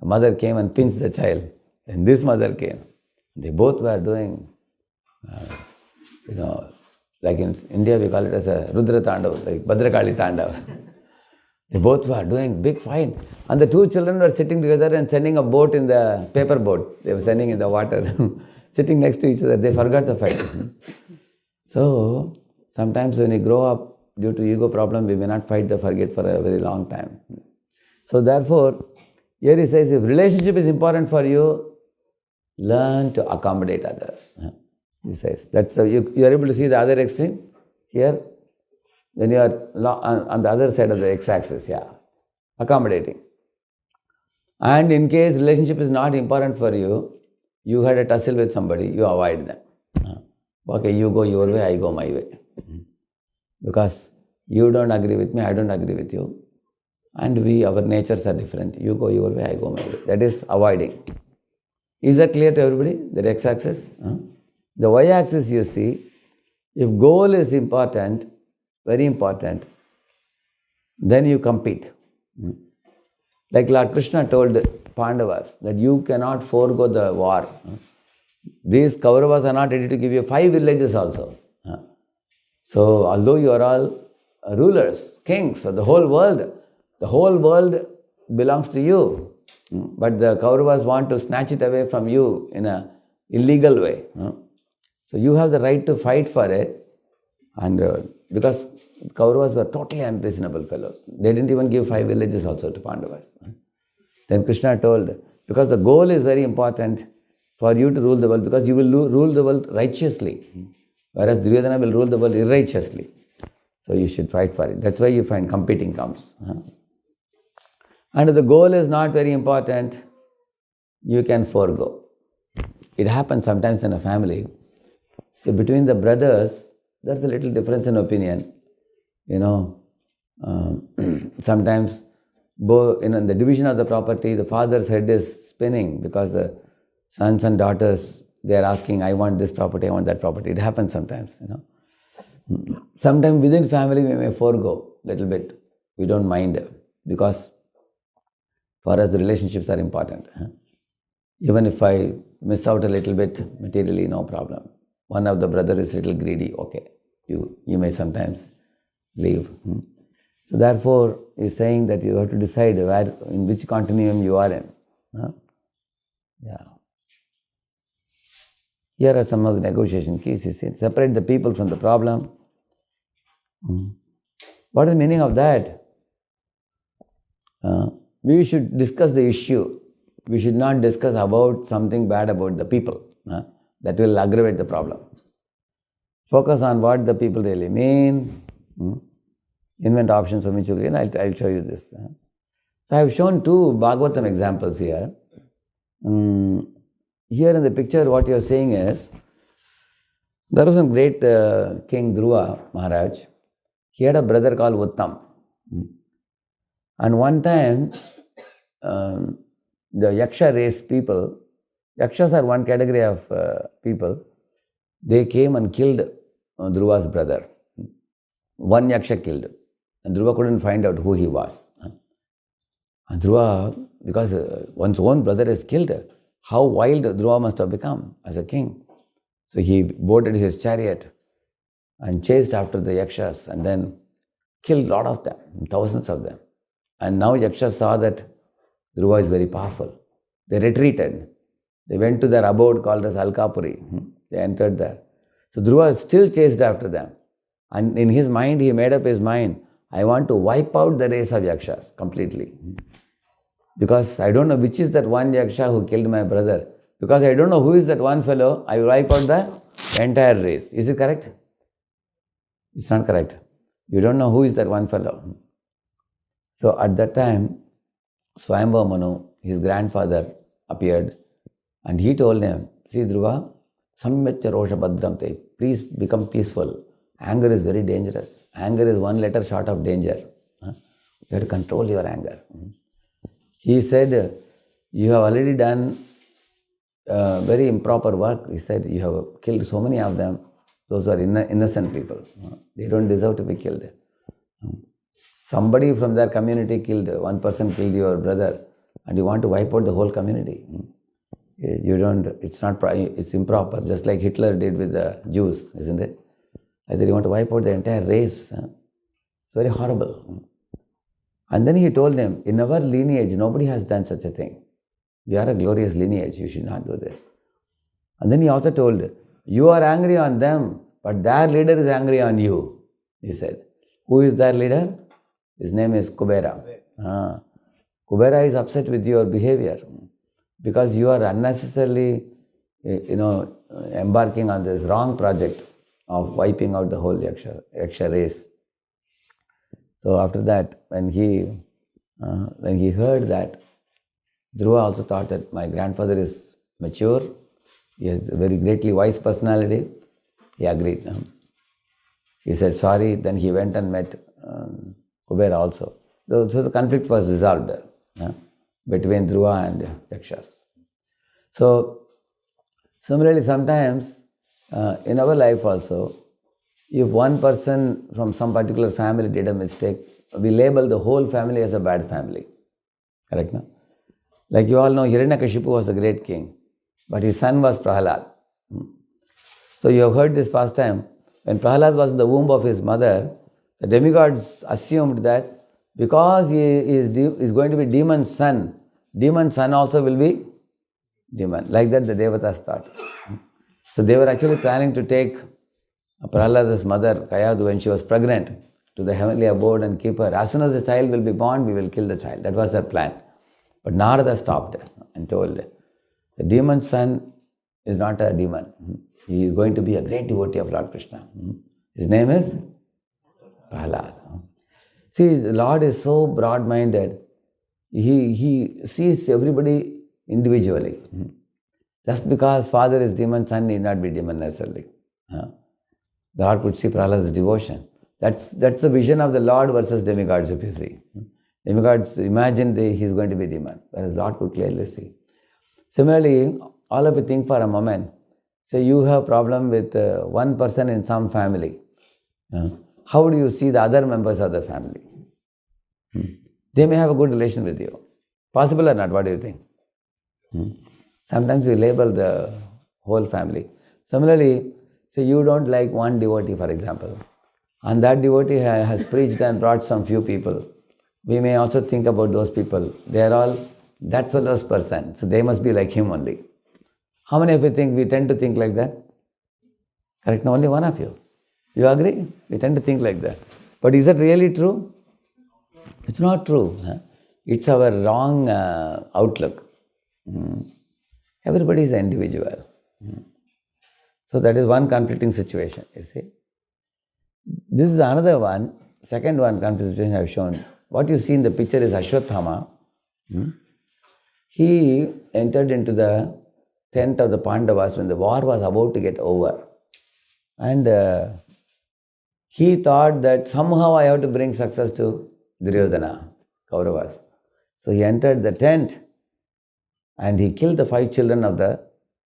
The mother came and pinched the child. And this mother came. They both were doing, like in India we call it as a Rudra Tandav, like Bhadrakali Tandav. They both were doing big fight. And the two children were sitting together and sending a boat in the paper boat. They were sending in the water, sitting next to each other. They forgot the fight. So, sometimes when we grow up, due to ego problem, we may not fight the forget for a very long time. So therefore, here he says, if relationship is important for you, learn to accommodate others. He says, that's you are able to see the other extreme here. When you are on the other side of the x-axis, accommodating. And in case relationship is not important for you, you had a tussle with somebody, you avoid them. Okay, you go your way, I go my way. Because you don't agree with me, I don't agree with you. And our natures are different. You go your way, I go my way. That is avoiding. Is that clear to everybody? That x-axis? The y-axis you see, if goal is important, very important, then you compete. Like Lord Krishna told Pandavas that you cannot forego the war. These Kauravas are not ready to give you 5 villages also. So although you are all rulers, kings of the whole world belongs to you. But the Kauravas want to snatch it away from you in an illegal way. So you have the right to fight for it. And because Kauravas were totally unreasonable fellows. They didn't even give 5 villages also to Pandavas. Then Krishna told, because the goal is very important for you to rule the world, because you will rule the world righteously. Whereas Duryodhana will rule the world irrighteously. So you should fight for it. That's why you find competing comes. And if the goal is not very important, you can forego. It happens sometimes in a family. So between the brothers, there's a little difference in opinion. Sometimes in the division of the property, the father's head is spinning because the sons and daughters, they are asking, I want this property, I want that property. It happens sometimes, Sometimes within family we may forego a little bit. We don't mind because for us the relationships are important. Even if I miss out a little bit materially, no problem. One of the brother is a little greedy, okay. You may sometimes leave. So therefore, he's saying that you have to decide in which continuum you are in. Here are some of the negotiation keys. He said, separate the people from the problem. What is the meaning of that? We should discuss the issue. We should not discuss about something bad about the people. That will aggravate the problem. Focus on what the people really mean. Invent options for mutual gain. I'll show you this. So I have shown 2 Bhagavatam examples here. Here in the picture, what you are saying is, there was a great King Dhruva Maharaj. He had a brother called Uttam. And one time, the Yaksha race people, Yakshas are one category of people, they came and killed Dhruva's brother. One Yaksha killed. And Dhruva couldn't find out who he was. And Dhruva, because one's own brother is killed, how wild Dhruva must have become as a king. So he boarded his chariot and chased after the Yakshas and then killed a lot of them, thousands of them. And now Yakshas saw that Dhruva is very powerful. They retreated. They went to their abode called as Alkapuri. They entered there. So Dhruva still chased after them. And in his mind, he made up his mind, I want to wipe out the race of Yakshas completely. Because I don't know which is that one Yaksha who killed my brother. Because I don't know who is that one fellow, I will wipe out the entire race. Is it correct? It's not correct. You don't know who is that one fellow. So at that time, Swayambhava Manu, his grandfather, appeared and he told him, see Dhruva, Samyatya Rosha Bhadram Te, please become peaceful. Anger is very dangerous. Anger is one letter short of danger. You have to control your anger. He said, you have already done very improper work. He said, you have killed so many of them. Those are innocent people. They don't deserve to be killed. Somebody from their community killed, one person killed your brother, and you want to wipe out the whole community. You don't, it's improper, just like Hitler did with the Jews, isn't it? Either you want to wipe out the entire race. It's very horrible. And then he told them, in our lineage, nobody has done such a thing. We are a glorious lineage, you should not do this. And then he also told, you are angry on them, but their leader is angry on you, he said. Who is their leader? His name is Kubera. Kubera is upset with your behavior because you are unnecessarily, embarking on this wrong project of wiping out the whole Yaksha race. So after that, when he heard that, Dhruva also thought that my grandfather is mature, he has a very greatly wise personality. He agreed. He said sorry, then he went and met Kubera also. So the conflict was resolved between Dhruva and Yakshas. So similarly, sometimes in our life also, if one person from some particular family did a mistake, we label the whole family as a bad family. Correct, no? Like you all know, Hiranyakashipu was the great king, but his son was Prahalad. So you have heard this pastime. When Prahalad was in the womb of his mother, the demigods assumed that because he is going to be demon's son also will be demon. Like that the Devatas thought. So they were actually planning to take Prahalada's mother, Kayadu, when she was pregnant, to the heavenly abode and keep her. As soon as the child will be born, we will kill the child. That was their plan. But Narada stopped and told, the demon's son is not a demon. He is going to be a great devotee of Lord Krishna. His name is Prahalad. See, the Lord is so broad-minded. He sees everybody individually. Just because father is demon, son need not be demon necessarily. The Lord could see Prahalad's devotion. That's the vision of the Lord versus demigods, if you see. Demigods imagine he is going to be demon, whereas Lord could clearly see. Similarly, all of you think for a moment. Say you have problem with one person in some family. How do you see the other members of the family? They may have a good relation with you. Possible or not? What do you think? Sometimes we label the whole family. Similarly, say you don't like one devotee, for example, and that devotee has preached and brought some few people. We may also think about those people. They are all that fellow's person, so they must be like him only. How many of you think we tend to think like that? Correct? No, only one of you. You agree? We tend to think like that. But is that really true? It's not true. It's our wrong outlook. Everybody is an individual. So that is one conflicting situation, you see. This is another one, second one conflicting situation I have shown. What you see in the picture is Ashwathama. He entered into the tent of the Pandavas when the war was about to get over. And he thought that somehow I have to bring success to Duryodhana, Kauravas. So he entered the tent and he killed the 5 children of the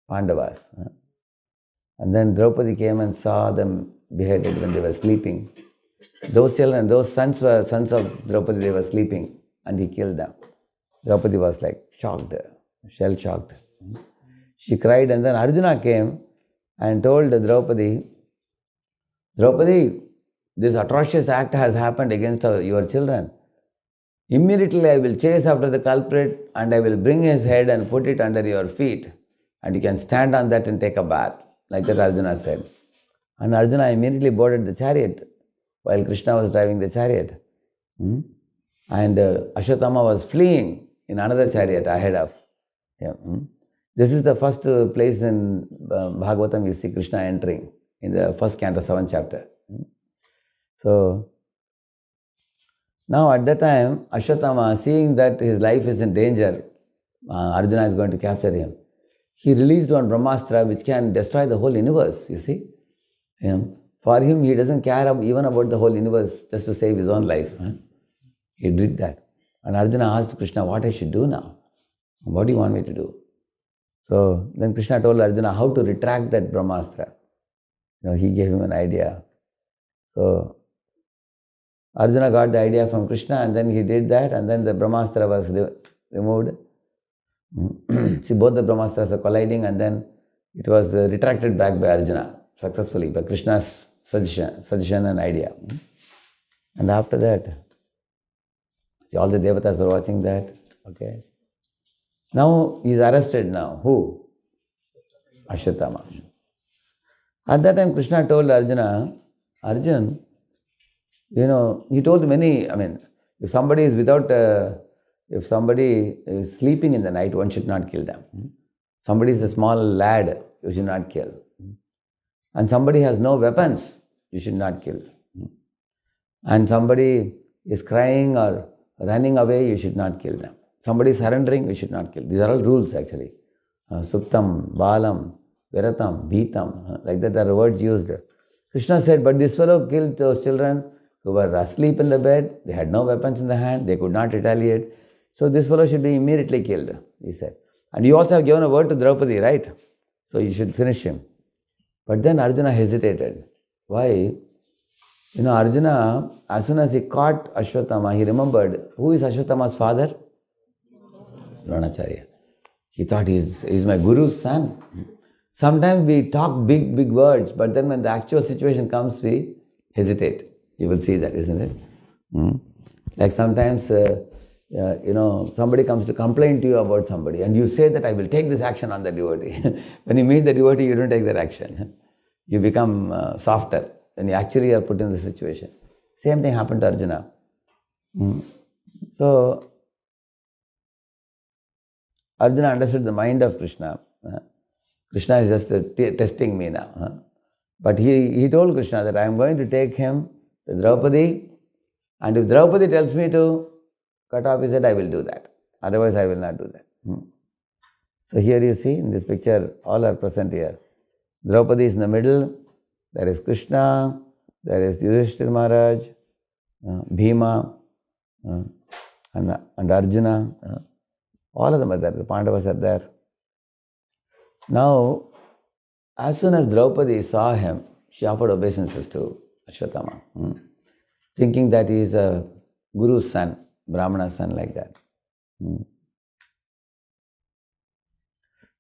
Pandavas. And then Draupadi came and saw them beheaded when they were sleeping. Those children, those sons were sons of Draupadi, they were sleeping and he killed them. Draupadi was like shocked, shell shocked. She cried and then Arjuna came and told Draupadi, Draupadi, this atrocious act has happened against your children. Immediately I will chase after the culprit and I will bring his head and put it under your feet. And you can stand on that and take a bath. Like that Arjuna said. And Arjuna immediately boarded the chariot while Krishna was driving the chariot. And Ashwatthama was fleeing in another chariot ahead of him. This is the first place in Bhagavatam you see Krishna entering in the first canto, 7th chapter. So, now at that time, Ashwatthama, seeing that his life is in danger, Arjuna is going to capture him, he released one Brahmastra which can destroy the whole universe, you see. For him, he doesn't care even about the whole universe just to save his own life. He did that. And Arjuna asked Krishna, what I should do now? What do you want me to do? So then Krishna told Arjuna how to retract that Brahmastra. He gave him an idea. So Arjuna got the idea from Krishna and then he did that and then the Brahmastra was removed. See, both the Brahmastras are colliding and then it was retracted back by Arjuna successfully by Krishna's suggestion and idea. And after that, see, all the devatas were watching that. Okay. Now he is arrested now. Who? Ashwatthama. At that time Krishna told Arjuna, Arjun, he told many, if somebody is if somebody is sleeping in the night, one should not kill them. Somebody is a small lad, you should not kill. And somebody has no weapons, you should not kill. And somebody is crying or running away, you should not kill them. Somebody is surrendering, you should not kill. These are all rules actually. Suptam, Balam, Viratam, Bhitam, like that are words used. Krishna said, but this fellow killed those children who were asleep in the bed, they had no weapons in the hand, they could not retaliate. So this fellow should be immediately killed, he said. And you also have given a word to Draupadi, right? So you should finish him. But then Arjuna hesitated. Why? Arjuna, as soon as he caught Ashwatthama, he remembered, who is Ashwatthama's father? Dronacharya. He thought he's my guru's son. Sometimes we talk big words, but then when the actual situation comes, we hesitate. You will see that, isn't it? Like sometimes, somebody comes to complain to you about somebody and you say that I will take this action on the devotee. When you meet the devotee, you don't take that action. You become softer when you actually are put in the situation. Same thing happened to Arjuna. So, Arjuna understood the mind of Krishna. Krishna is just testing me now. But he told Krishna that I am going to take him to Draupadi, and if Draupadi tells me to cut off his head, I will do that. Otherwise, I will not do that. So here you see, in this picture, all are present here. Draupadi is in the middle, there is Krishna, there is Yudhishthira Maharaj, Bhima, and Arjuna. All of them are there, the Pandavas are there. Now, as soon as Draupadi saw him, she offered obeisances to Ashwatthama, thinking that he is a guru's son, Brahmana's son, like that.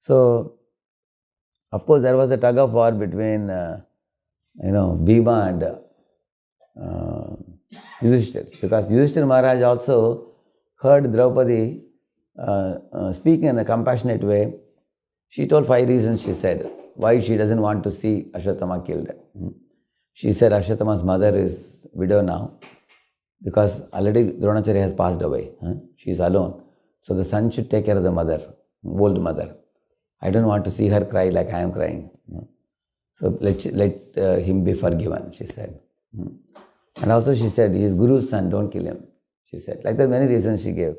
So, of course, there was a tug of war between, Bhima and Yudhishthira, because Yudhishthira Maharaj also heard Draupadi speaking in a compassionate way. She told 5 reasons, she said, why she doesn't want to see Ashwatthama killed. She said Ashwatthama's mother is widow now, because already Dronacharya has passed away. She is alone. So the son should take care of the mother, old mother. I don't want to see her cry like I am crying. So let him be forgiven, she said. And also she said, he is Guru's son, don't kill him, she said. Like that, many reasons she gave.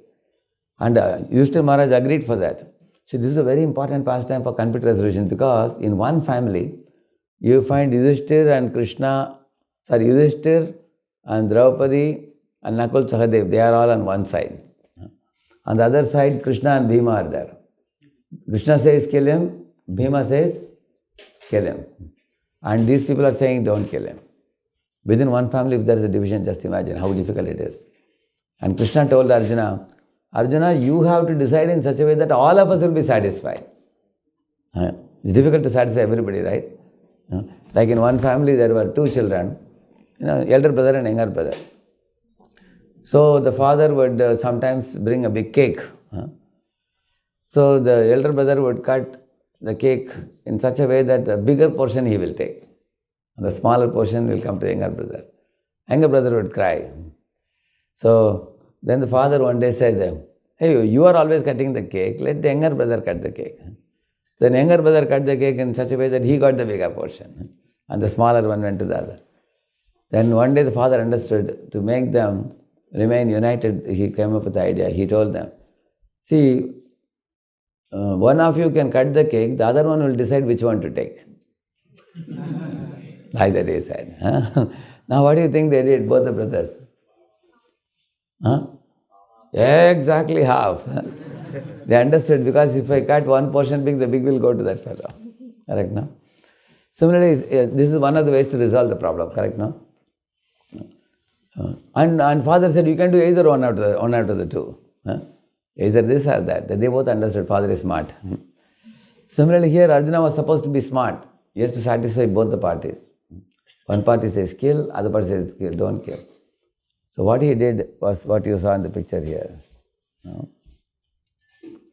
And Yudhishthira Maharaj agreed for that. So this is a very important pastime for conflict resolution, because in one family, you find Yudhishthira and Yudhishthira and Draupadi and Nakul Sahadev, they are all on one side. On the other side, Krishna and Bhima are there. Krishna says kill him, Bhima says kill him. And these people are saying, don't kill him. Within one family, if there is a division, just imagine how difficult it is. And Krishna told Arjuna, Arjuna, you have to decide in such a way that all of us will be satisfied. It's difficult to satisfy everybody, right? Like in one family, there were two children, elder brother and younger brother. So the father would sometimes bring a big cake. So the elder brother would cut the cake in such a way that the bigger portion he will take. The smaller portion will come to younger brother. Younger brother would cry. So then the father one day said, hey, you are always cutting the cake, let the younger brother cut the cake. Then younger brother cut the cake in such a way that he got the bigger portion. And the smaller one went to the other. Then one day the father understood, to make them remain united, he came up with the idea. He told them, see, one of you can cut the cake, the other one will decide which one to take. Like that he said. Now what do you think they did, both the brothers? Exactly half. They understood, because if I cut one portion big, the big will go to that fellow. Correct, no? Similarly, this is one of the ways to resolve the problem. Correct, no? And father said, you can do either one out of the two. Either this or that. They both understood father is smart. Similarly here, Arjuna was supposed to be smart. He has to satisfy both the parties. One party says kill, other party says kill, don't kill. So what he did was what you saw in the picture here.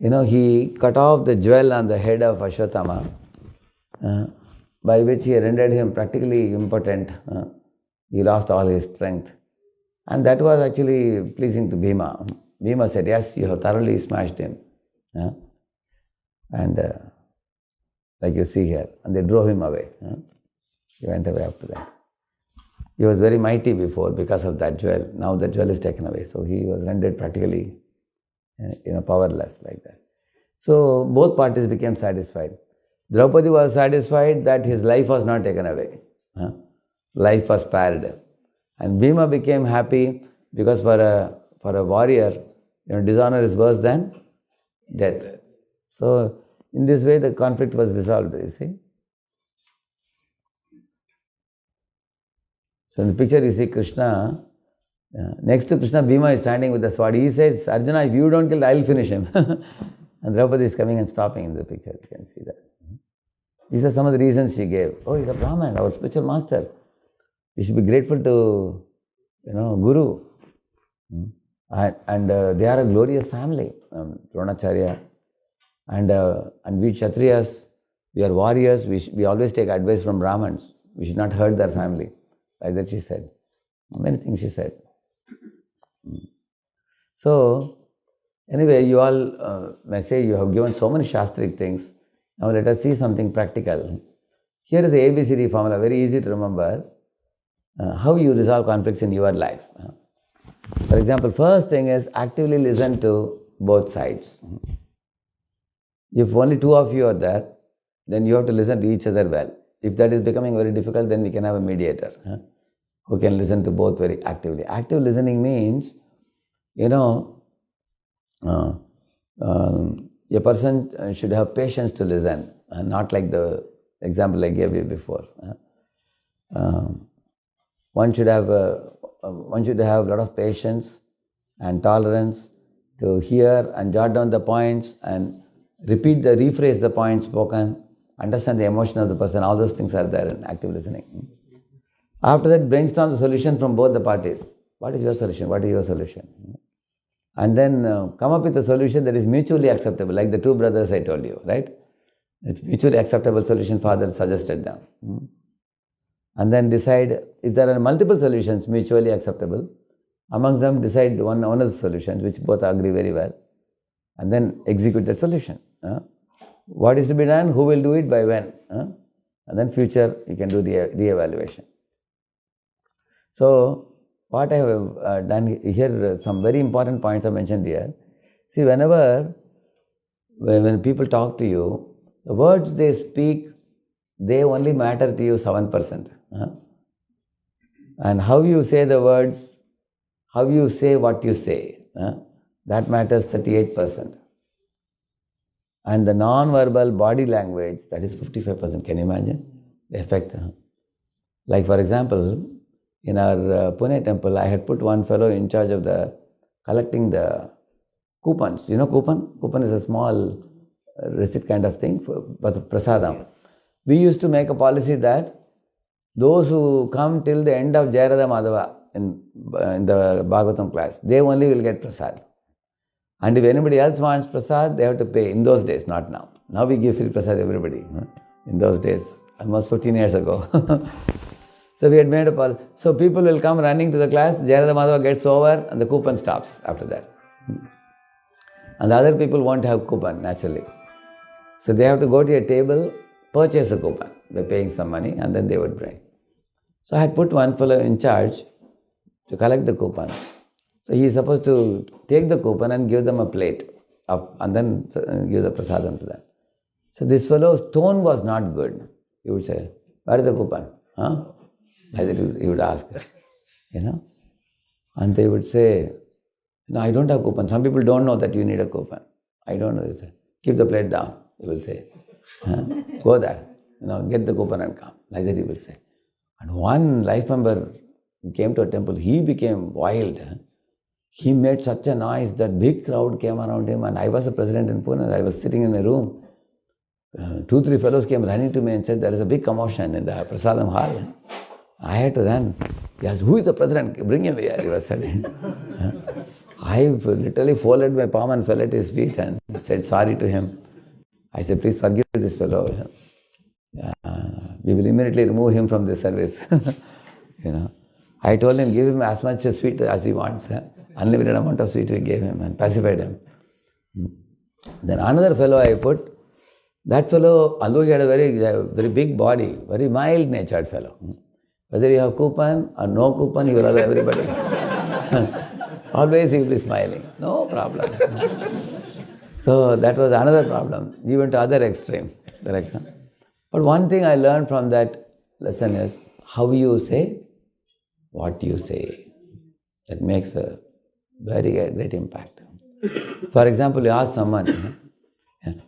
He cut off the jewel on the head of Ashwatthama, by which he rendered him practically impotent. He lost all his strength. And that was actually pleasing to Bhima. Bhima said, yes, you have thoroughly smashed him. And like you see here, and they drove him away. He went away after that. He was very mighty before because of that jewel. Now the jewel is taken away. So he was rendered practically powerless like that. So both parties became satisfied. Draupadi was satisfied that his life was not taken away. Life was spared. And Bhima became happy because for a warrior, dishonor is worse than death. So in this way the conflict was resolved, you see. So in the picture you see Krishna, next to Krishna, Bhima is standing with the sword. He says, Arjuna, if you don't kill, I will finish him. And Draupadi is coming and stopping in the picture, you can see that. These are some of the reasons she gave. Oh, he's a Brahman, our spiritual master. You should be grateful to, Guru. And they are a glorious family, Dronacharya. And we Kshatriyas, we are warriors, we always take advice from Brahmins. We should not hurt their family. Like that she said. Many things she said. So, anyway, you all may say you have given so many Shastric things. Now let us see something practical. Here is the ABCD formula, very easy to remember. How you resolve conflicts in your life. For example, first thing is actively listen to both sides. If only two of you are there, then you have to listen to each other well. If that is becoming very difficult, then we can have a mediator who can listen to both very actively. Active listening means, a person should have patience to listen, not like the example I gave you before. One should have a lot of patience and tolerance to hear and jot down the points and rephrase the points spoken, understand the emotion of the person. All those things are there in active listening. After that, brainstorm the solution from both the parties. What is your solution? What is your solution? And then come up with a solution that is mutually acceptable, like the two brothers I told you, right? It's mutually acceptable solution father suggested them. And then decide, if there are multiple solutions mutually acceptable, amongst them decide one of the solutions which both agree very well, and then execute that solution. What is to be done, who will do it, by when, and then future you can do the re-evaluation. So what I have done here, some very important points are mentioned here. See, when people talk to you, the words they speak, they only matter to you 7%. And how you say the words, how you say what you say, that matters 38%. And the non-verbal body language, that is 55%. Can you imagine? the effect. Like for example, in our Pune temple, I had put one fellow in charge of collecting the coupons. You know coupon? Coupon is a small receipt kind of thing for the prasadam. We used to make a policy that those who come till the end of Jayarada Madhava in the Bhagavatam class, they only will get prasad. And if anybody else wants prasad, they have to pay. In those days, not now. Now we give free prasad everybody. In those days, almost 15 years ago. So we had made a policy. So people will come running to the class, Jayarada Madhava gets over and the coupon stops after that. And the other people won't have coupon, naturally. So they have to go to a table, purchase a coupon. They're paying some money and then they would bring. So I had put one fellow in charge to collect the coupon. So he is supposed to take the coupon and give them a plate and then give the prasadam to them. So this fellow's tone was not good. He would say, where is the coupon? Huh? He would ask, And they would say, no, I don't have coupon. Some people don't know that you need a coupon. I don't know. Say, keep the plate down, he will say. Go there, get the coupon and come. Like that he will say. And one life member came to a temple, he became wild. He made such a noise that big crowd came around him, and I was the president in Pune. I was sitting in a room. 2-3 fellows came running to me and said, there is a big commotion in the prasadam hall. I had to run. He asked, who is the president? Bring him here, he was saying. I literally folded my palm and fell at his feet and said sorry to him. I said, please forgive this fellow. We will immediately remove him from the service. I told him, give him as much sweet as he wants. Unlimited amount of sweet we gave him and pacified him. Then another fellow I put, that fellow, although he had a very big body, very mild-natured fellow. Whether you have coupon or no coupon, he will allow everybody. Always he will be smiling. No problem. So that was another problem, even to other extreme. But one thing I learned from that lesson is how you say, what you say. That makes a very great impact. For example, you ask someone,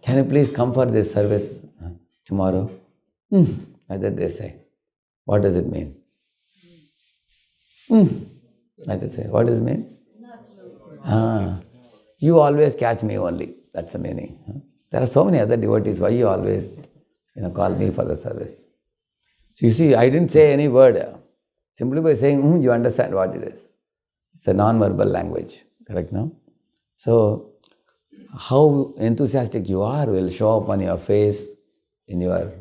can you please come for this service tomorrow? Like that they say. What does it mean? Like they say. What does it mean? You always catch me only. That's the meaning. There are so many other devotees. Why you always call me for the service? So you see, I didn't say any word. Simply by saying, you understand what it is. It's a non-verbal language. Correct now? So, how enthusiastic you are will show up on your face, in your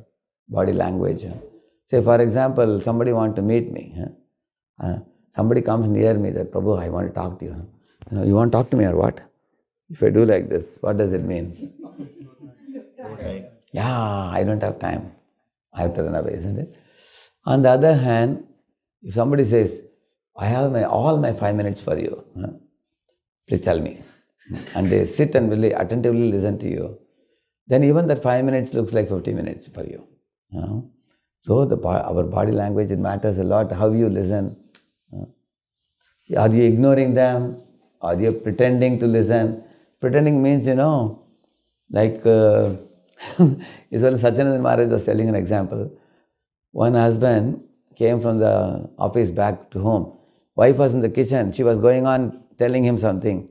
body language. Say, for example, somebody wants to meet me. Somebody comes near me, that, Prabhu, I want to talk to you. You want to talk to me or what? If I do like this, what does it mean? Yeah, I don't have time. I have to run away, isn't it? On the other hand, if somebody says, I have all my 5 minutes for you, please tell me. And they sit and really attentively listen to you, then even that 5 minutes looks like 50 minutes for you. So our body language, it matters a lot, how you listen. Are you ignoring them? Are you pretending to listen? Pretending means, like, Satyananda Maharaj was telling an example. One husband came from the office back to home. Wife was in the kitchen. She was going on telling him something.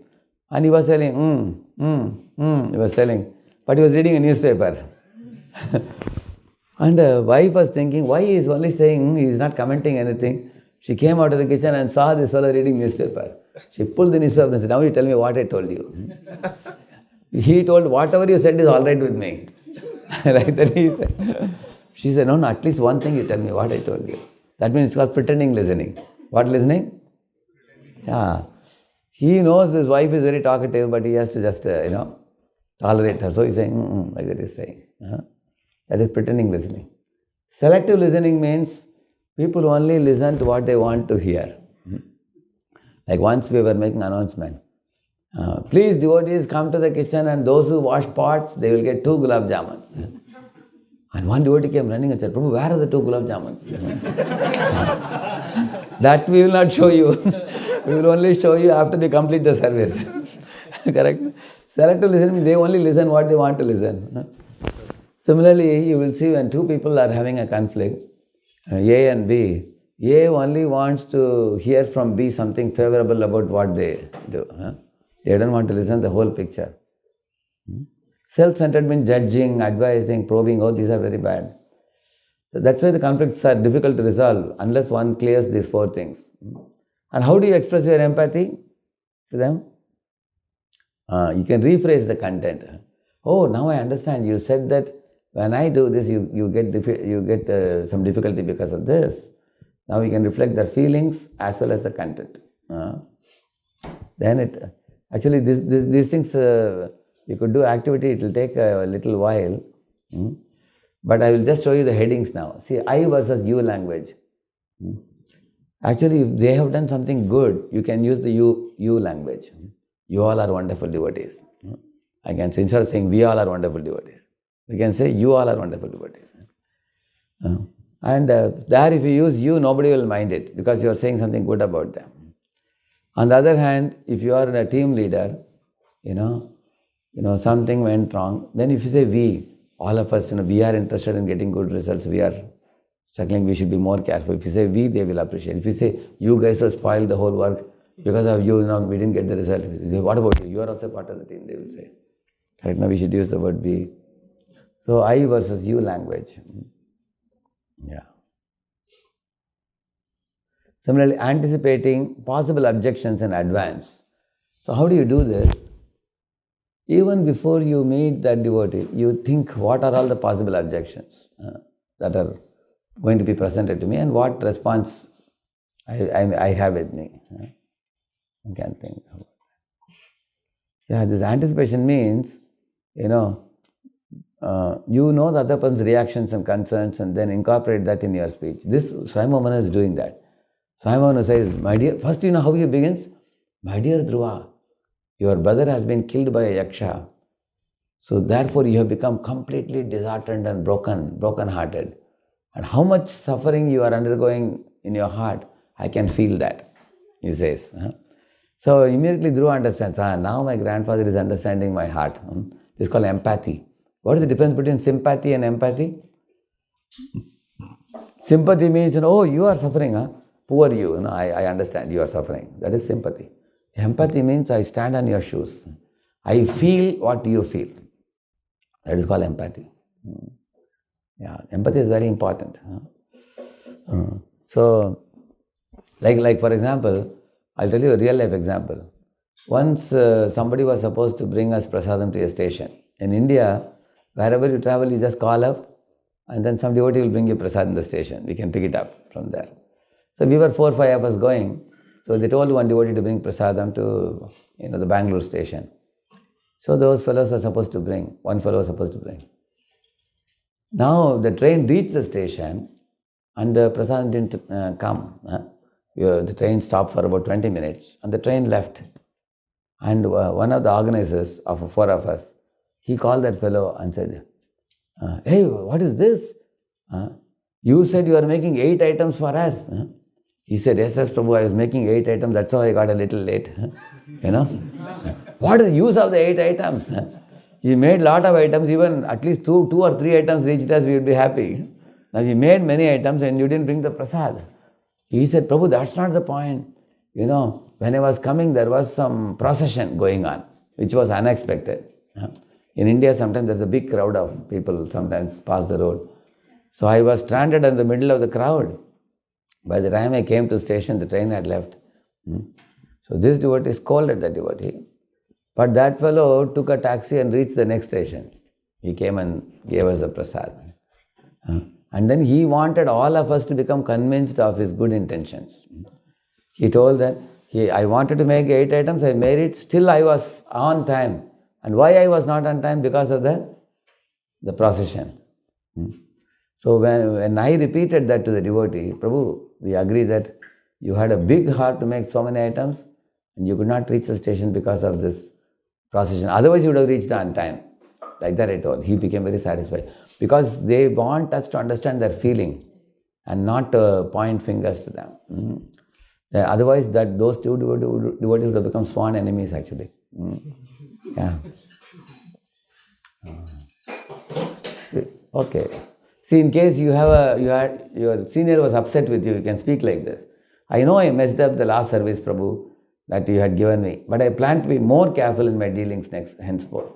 And he was telling, he was telling. But he was reading a newspaper. And the wife was thinking, why he is only saying, he is not commenting anything. She came out of the kitchen and saw this fellow reading newspaper. She pulled the newspaper and said, now you tell me what I told you. He told, whatever you said is all right with me. Like that he said. She said, no, at least one thing you tell me what I told you. That means it's called pretending listening. What listening? Yeah. He knows his wife is very talkative, but he has to just, tolerate her. So he's saying, like that he's saying. That is pretending listening. Selective listening means people only listen to what they want to hear. Like once we were making an announcement. Please, devotees, come to the kitchen, and those who wash pots, they will get 2 gulab jamuns. And one devotee came running and said, Prabhu, where are the 2 gulab jamuns? That we will not show you. We will only show you after they complete the service. Correct? Selective listening, they only listen what they want to listen. Similarly, you will see when two people are having a conflict, A and B, A only wants to hear from B something favorable about what they do. They don't want to listen to the whole picture. Self-centered means judging, advising, probing, these are very bad. So that's why the conflicts are difficult to resolve unless one clears these four things. And how do you express your empathy to them? You can rephrase the content. Oh, now I understand. You said that when I do this, you get some difficulty because of this. Now we can reflect their feelings as well as the content. Then these things, you could do activity. It will take a little while. But I will just show you the headings now. See, I versus you language. Actually, if they have done something good, you can use the you language. You all are wonderful devotees. I can say, instead of saying we all are wonderful devotees, we can say you all are wonderful devotees. And there if you use you, nobody will mind it because you are saying something good about them. On the other hand, if you are a team leader, something went wrong, then if you say we, all of us, we are interested in getting good results, we are struggling, we should be more careful. If you say we, they will appreciate. If you say you guys have spoiled the whole work, because of you, we didn't get the result. Say, what about you? You are also part of the team, they will say. Correct, now we should use the word we. So I versus you language. Yeah. Similarly, anticipating possible objections in advance. So how do you do this? Even before you meet that devotee, you think what are all the possible objections that are going to be presented to me and what response I have with me. I can think about it. Yeah, this anticipation means, you know the other person's reactions and concerns and then incorporate that in your speech. This Swami Manu is doing that. Swami Manu says, my dear, first you know how he begins? My dear Dhruva, your brother has been killed by a yaksha. So therefore you have become completely disheartened and broken-hearted. And how much suffering you are undergoing in your heart, I can feel that, he says. So immediately Dhruva understands, now my grandfather is understanding my heart. This is called empathy. What is the difference between sympathy and empathy? Sympathy means, you are suffering, poor you, I understand you are suffering. That is sympathy. Empathy means I stand on your shoes. I feel what you feel. That is called empathy. Yeah, empathy is very important. So, like for example, I'll tell you a real life example. Once somebody was supposed to bring us prasadam to a station. In India, wherever you travel, you just call up and then some devotee will bring you prasad in the station. We can pick it up from there. So we were 4 or 5 of us going. So they told one devotee to bring prasadam to the Bangalore station. So those fellows were supposed to bring. One fellow was supposed to bring. Now the train reached the station and the prasadam didn't come. The train stopped for about 20 minutes and the train left. And one of the organizers of 4 of us, he called that fellow and said, hey, what is this? You said you are making 8 items for us. He said, yes, Prabhu, I was making 8 items, that's how I got a little late. What is the use of the 8 items? He made lot of items, even at least 2 or 3 items reached us, we would be happy. Now he made many items and you didn't bring the prasad. He said, Prabhu, that's not the point. When I was coming, there was some procession going on, which was unexpected. In India, sometimes there's a big crowd of people sometimes pass the road. So I was stranded in the middle of the crowd. By the time I came to station, the train had left. So this devotee scolded the devotee. But that fellow took a taxi and reached the next station. He came and gave us a prasad. And then he wanted all of us to become convinced of his good intentions. He told that, I wanted to make 8 items, I made it, still I was on time. And why I was not on time? Because of the procession. So when I repeated that to the devotee, Prabhu, we agree that you had a big heart to make so many items and you could not reach the station because of this procession. Otherwise you would have reached on time. Like that I told. He became very satisfied. Because they want us to understand their feeling and not point fingers to them. Otherwise those 2 devotees would have become sworn enemies actually. Yeah. Okay. See, in case your senior was upset with you, you can speak like this. I know I messed up the last service, Prabhu, that you had given me, but I plan to be more careful in my dealings henceforth.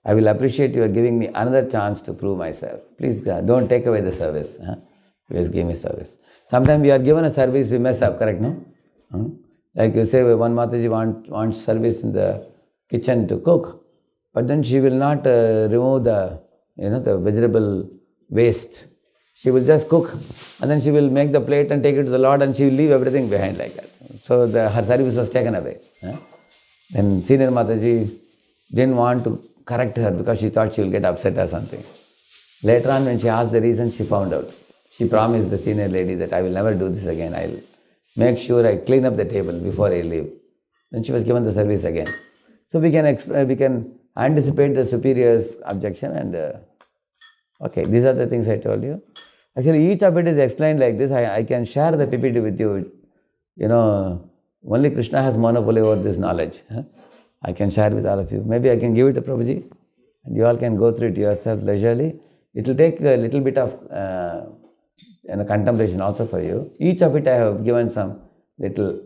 I will appreciate you giving me another chance to prove myself. Please don't take away the service. Huh? Please give me service. Sometimes we are given a service, we mess up, correct, no? Hmm? Like you say, one Mataji wants service in the kitchen to cook, but then she will not remove the vegetable waste. She will just cook, and then she will make the plate and take it to the Lord, and she will leave everything behind like that. So her service was taken away. Then senior Mataji didn't want to correct her because she thought she will get upset or something. Later on, when she asked the reason, she found out. She promised the senior lady that I will never do this again. I'll make sure I clean up the table before I leave. Then she was given the service again. So we can anticipate the superior's objection and okay, these are the things I told you. Actually, each of it is explained like this. I can share the PPT with you. Only Krishna has monopoly over this knowledge. I can share with all of you. Maybe I can give it to Prabhuji and you all can go through it yourself leisurely. It will take a little bit of contemplation also for you. Each of it I have given some little,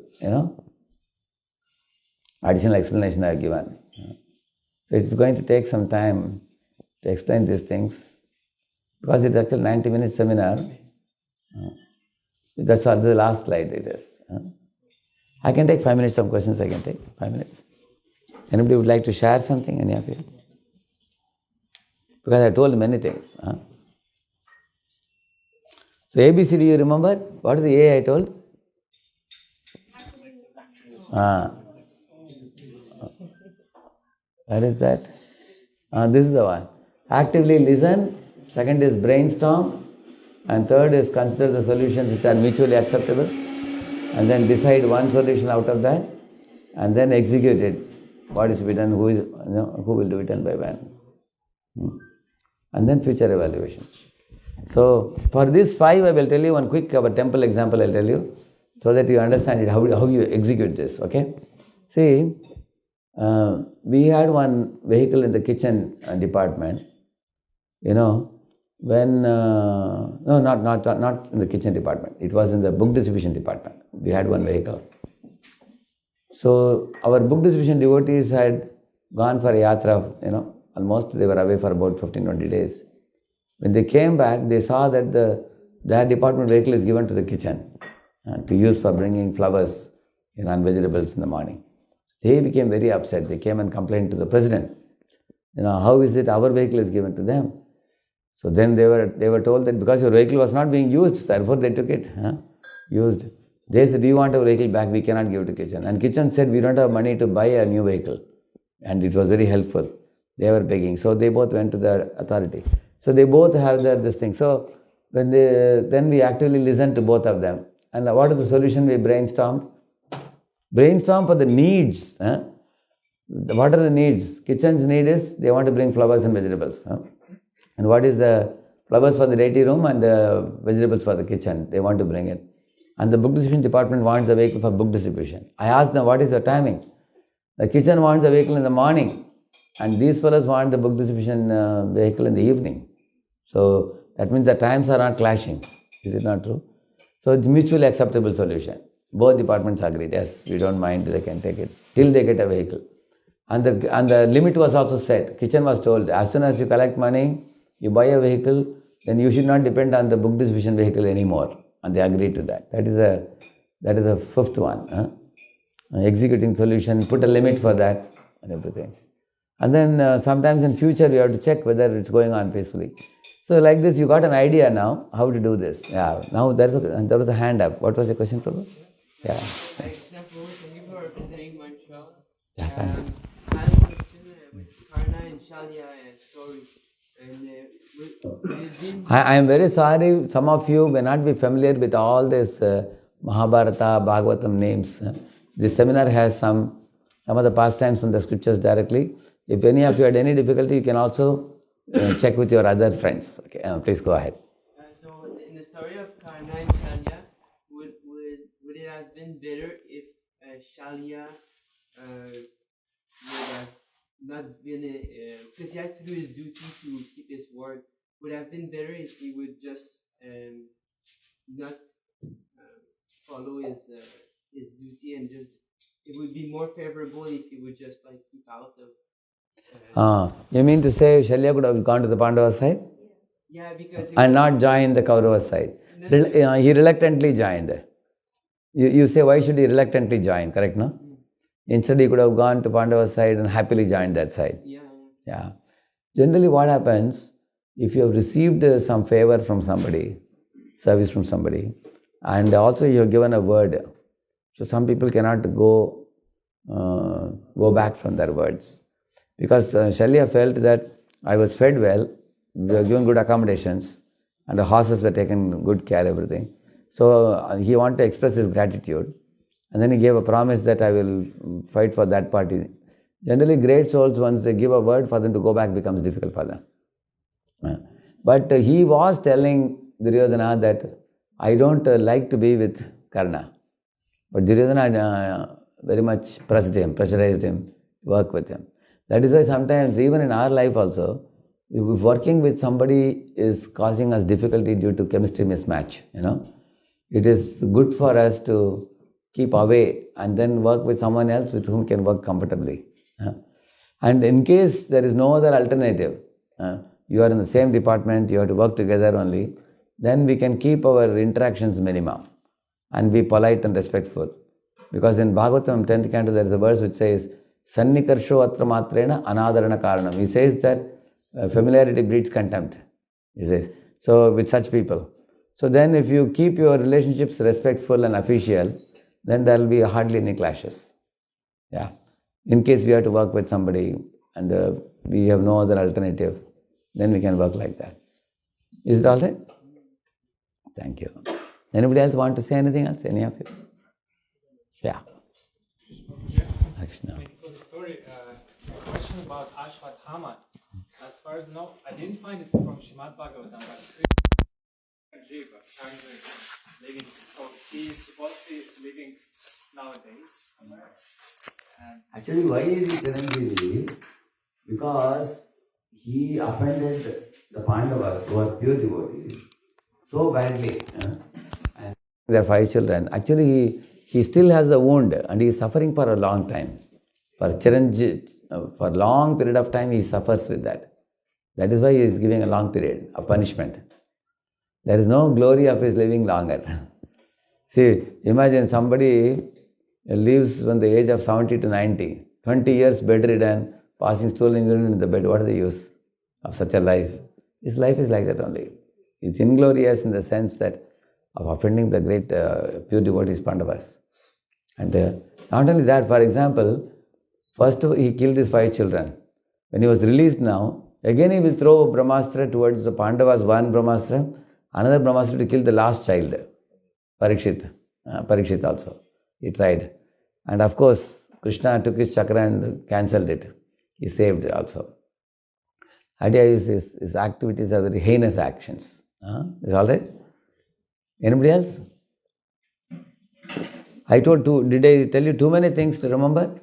additional explanation I have given. So it's going to take some time to explain these things because it's actually 90-minute seminar. That's all, the last slide it is. I can take 5 minutes, some questions I can take, 5 minutes. Anybody would like to share something, any of you? Because I told many things. So ABCD, you remember? What is the A I told? Where is that? This is the one. Actively listen. Second is brainstorm. And third is consider the solutions which are mutually acceptable. And then decide one solution out of that. And then execute it. What is to be done, who will do it and by when. And then future evaluation. So for these 5, I will tell you one quick our temple example I'll tell you, so that you understand it, how you execute this, okay? See, we had one vehicle in the kitchen department, when, no, not in the kitchen department, it was in the book distribution department. We had one vehicle. So our book distribution devotees had gone for a yatra, almost they were away for about 15-20 days. When they came back, they saw that their department vehicle is given to the kitchen to use for bringing flowers and vegetables in the morning. They became very upset. They came and complained to the president. How is it our vehicle is given to them? So then they were told that because your vehicle was not being used, therefore they took it, used. They said, do you want our vehicle back? We cannot give it to kitchen. And kitchen said, we don't have money to buy a new vehicle. And it was very helpful. They were begging. So they both went to the authority. So they both have this thing. So then we actively listened to both of them. And what is the solution we brainstormed? Brainstorm for the needs. What are the needs? Kitchen's need is they want to bring flowers and vegetables. And what is the flowers for the deity room and the vegetables for the kitchen? They want to bring it. And the book distribution department wants a vehicle for book distribution. I asked them, what is your timing? The kitchen wants a vehicle in the morning. And these fellows want the book distribution vehicle in the evening. So that means the times are not clashing. Is it not true? So it's mutually acceptable solution. Both departments agreed, yes, we don't mind, they can take it till they get a vehicle. And the limit was also set. Kitchen was told, as soon as you collect money, you buy a vehicle, then you should not depend on the book distribution vehicle anymore. And they agreed to that. That is a fifth one. Executing solution, put a limit for that and everything. And then sometimes in future we have to check whether it's going on peacefully. So like this, you got an idea now how to do this. Yeah. Now there was a hand up. What was the question, Prabhu? Yeah. Hare Krishna, Prabhu, thank you for visiting Montreal. Yeah, thank you. I had a question with Karna and Shalya story. And I am very sorry, some of you may not be familiar with all this Mahabharata, Bhagavatam names. This seminar has some of the pastimes from the scriptures directly. If any of you had any difficulty, you can also check with your other friends. Okay, please go ahead. So in the story of Karna and Shalya, would it have been better if Shalya would have not been, because he had to do his duty to keep his word, would have been better if he would just not follow his duty, and just it would be more favorable if he would just like keep out of. You mean to say Shalya could have gone to the Pandava side? Yeah, because And not join the Kaurava side. He reluctantly joined. You say, why should he reluctantly join, correct, no? Instead, he could have gone to Pandava side and happily joined that side. Yeah. Generally, what happens, if you have received some favor from somebody, service from somebody, and also you have given a word, so some people cannot go back from their words. Because Shalya felt that I was fed well, we were given good accommodations, and the horses were taken good care, everything. So he wanted to express his gratitude, and then he gave a promise that I will fight for that party. Generally, great souls, once they give a word, for them to go back becomes difficult for them. But he was telling Duryodhana that I don't like to be with Karna. But Duryodhana very much pressurized him to work with him. That is why sometimes, even in our life also, if working with somebody is causing us difficulty due to chemistry mismatch, it is good for us to keep away and then work with someone else with whom can work comfortably. And in case there is no other alternative, you are in the same department, you have to work together only, then we can keep our interactions minimum and be polite and respectful. Because in Bhagavatam 10th canto there is a verse which says, Sannikarsho atra matrena anadarana karanam. He says that familiarity breeds contempt. He says, so with such people. So then if you keep your relationships respectful and official, then there will be hardly any clashes. Yeah. In case we have to work with somebody and we have no other alternative, then we can work like that. Is it all right? Thank you. Anybody else want to say anything else? Any of you? Yeah. Krishna. Thank you for the story. A question about Ashwatthama. As far as I know, I didn't find it from Srimad Bhagavatam, but Jiva, living. So he is supposed to be living nowadays somewhere. And actually, why is he Chiranjeevi? Because he offended the Pandavas, who are pure devotees, so badly. And there are 5 children. Actually, he still has the wound and he is suffering for a long time. For a long period of time, he suffers with that. That is why he is giving a long period of punishment. There is no glory of his living longer. See, imagine somebody lives from the age of 70 to 90, 20 years bedridden, passing stool and urine in the bed. What is the use of such a life? His life is like that only. It's inglorious in the sense that of offending the great pure devotees Pandavas. And not only that, for example, first he killed his 5 children. When he was released now, again he will throw a Brahmastra towards the Pandavas, one Brahmastra, another Brahmastra to kill the last child, Parikshit also. He tried. And of course, Krishna took his chakra and cancelled it. He saved also. Idea is his activities are very heinous actions. Is all right? Anybody else? Did I tell you too many things to remember?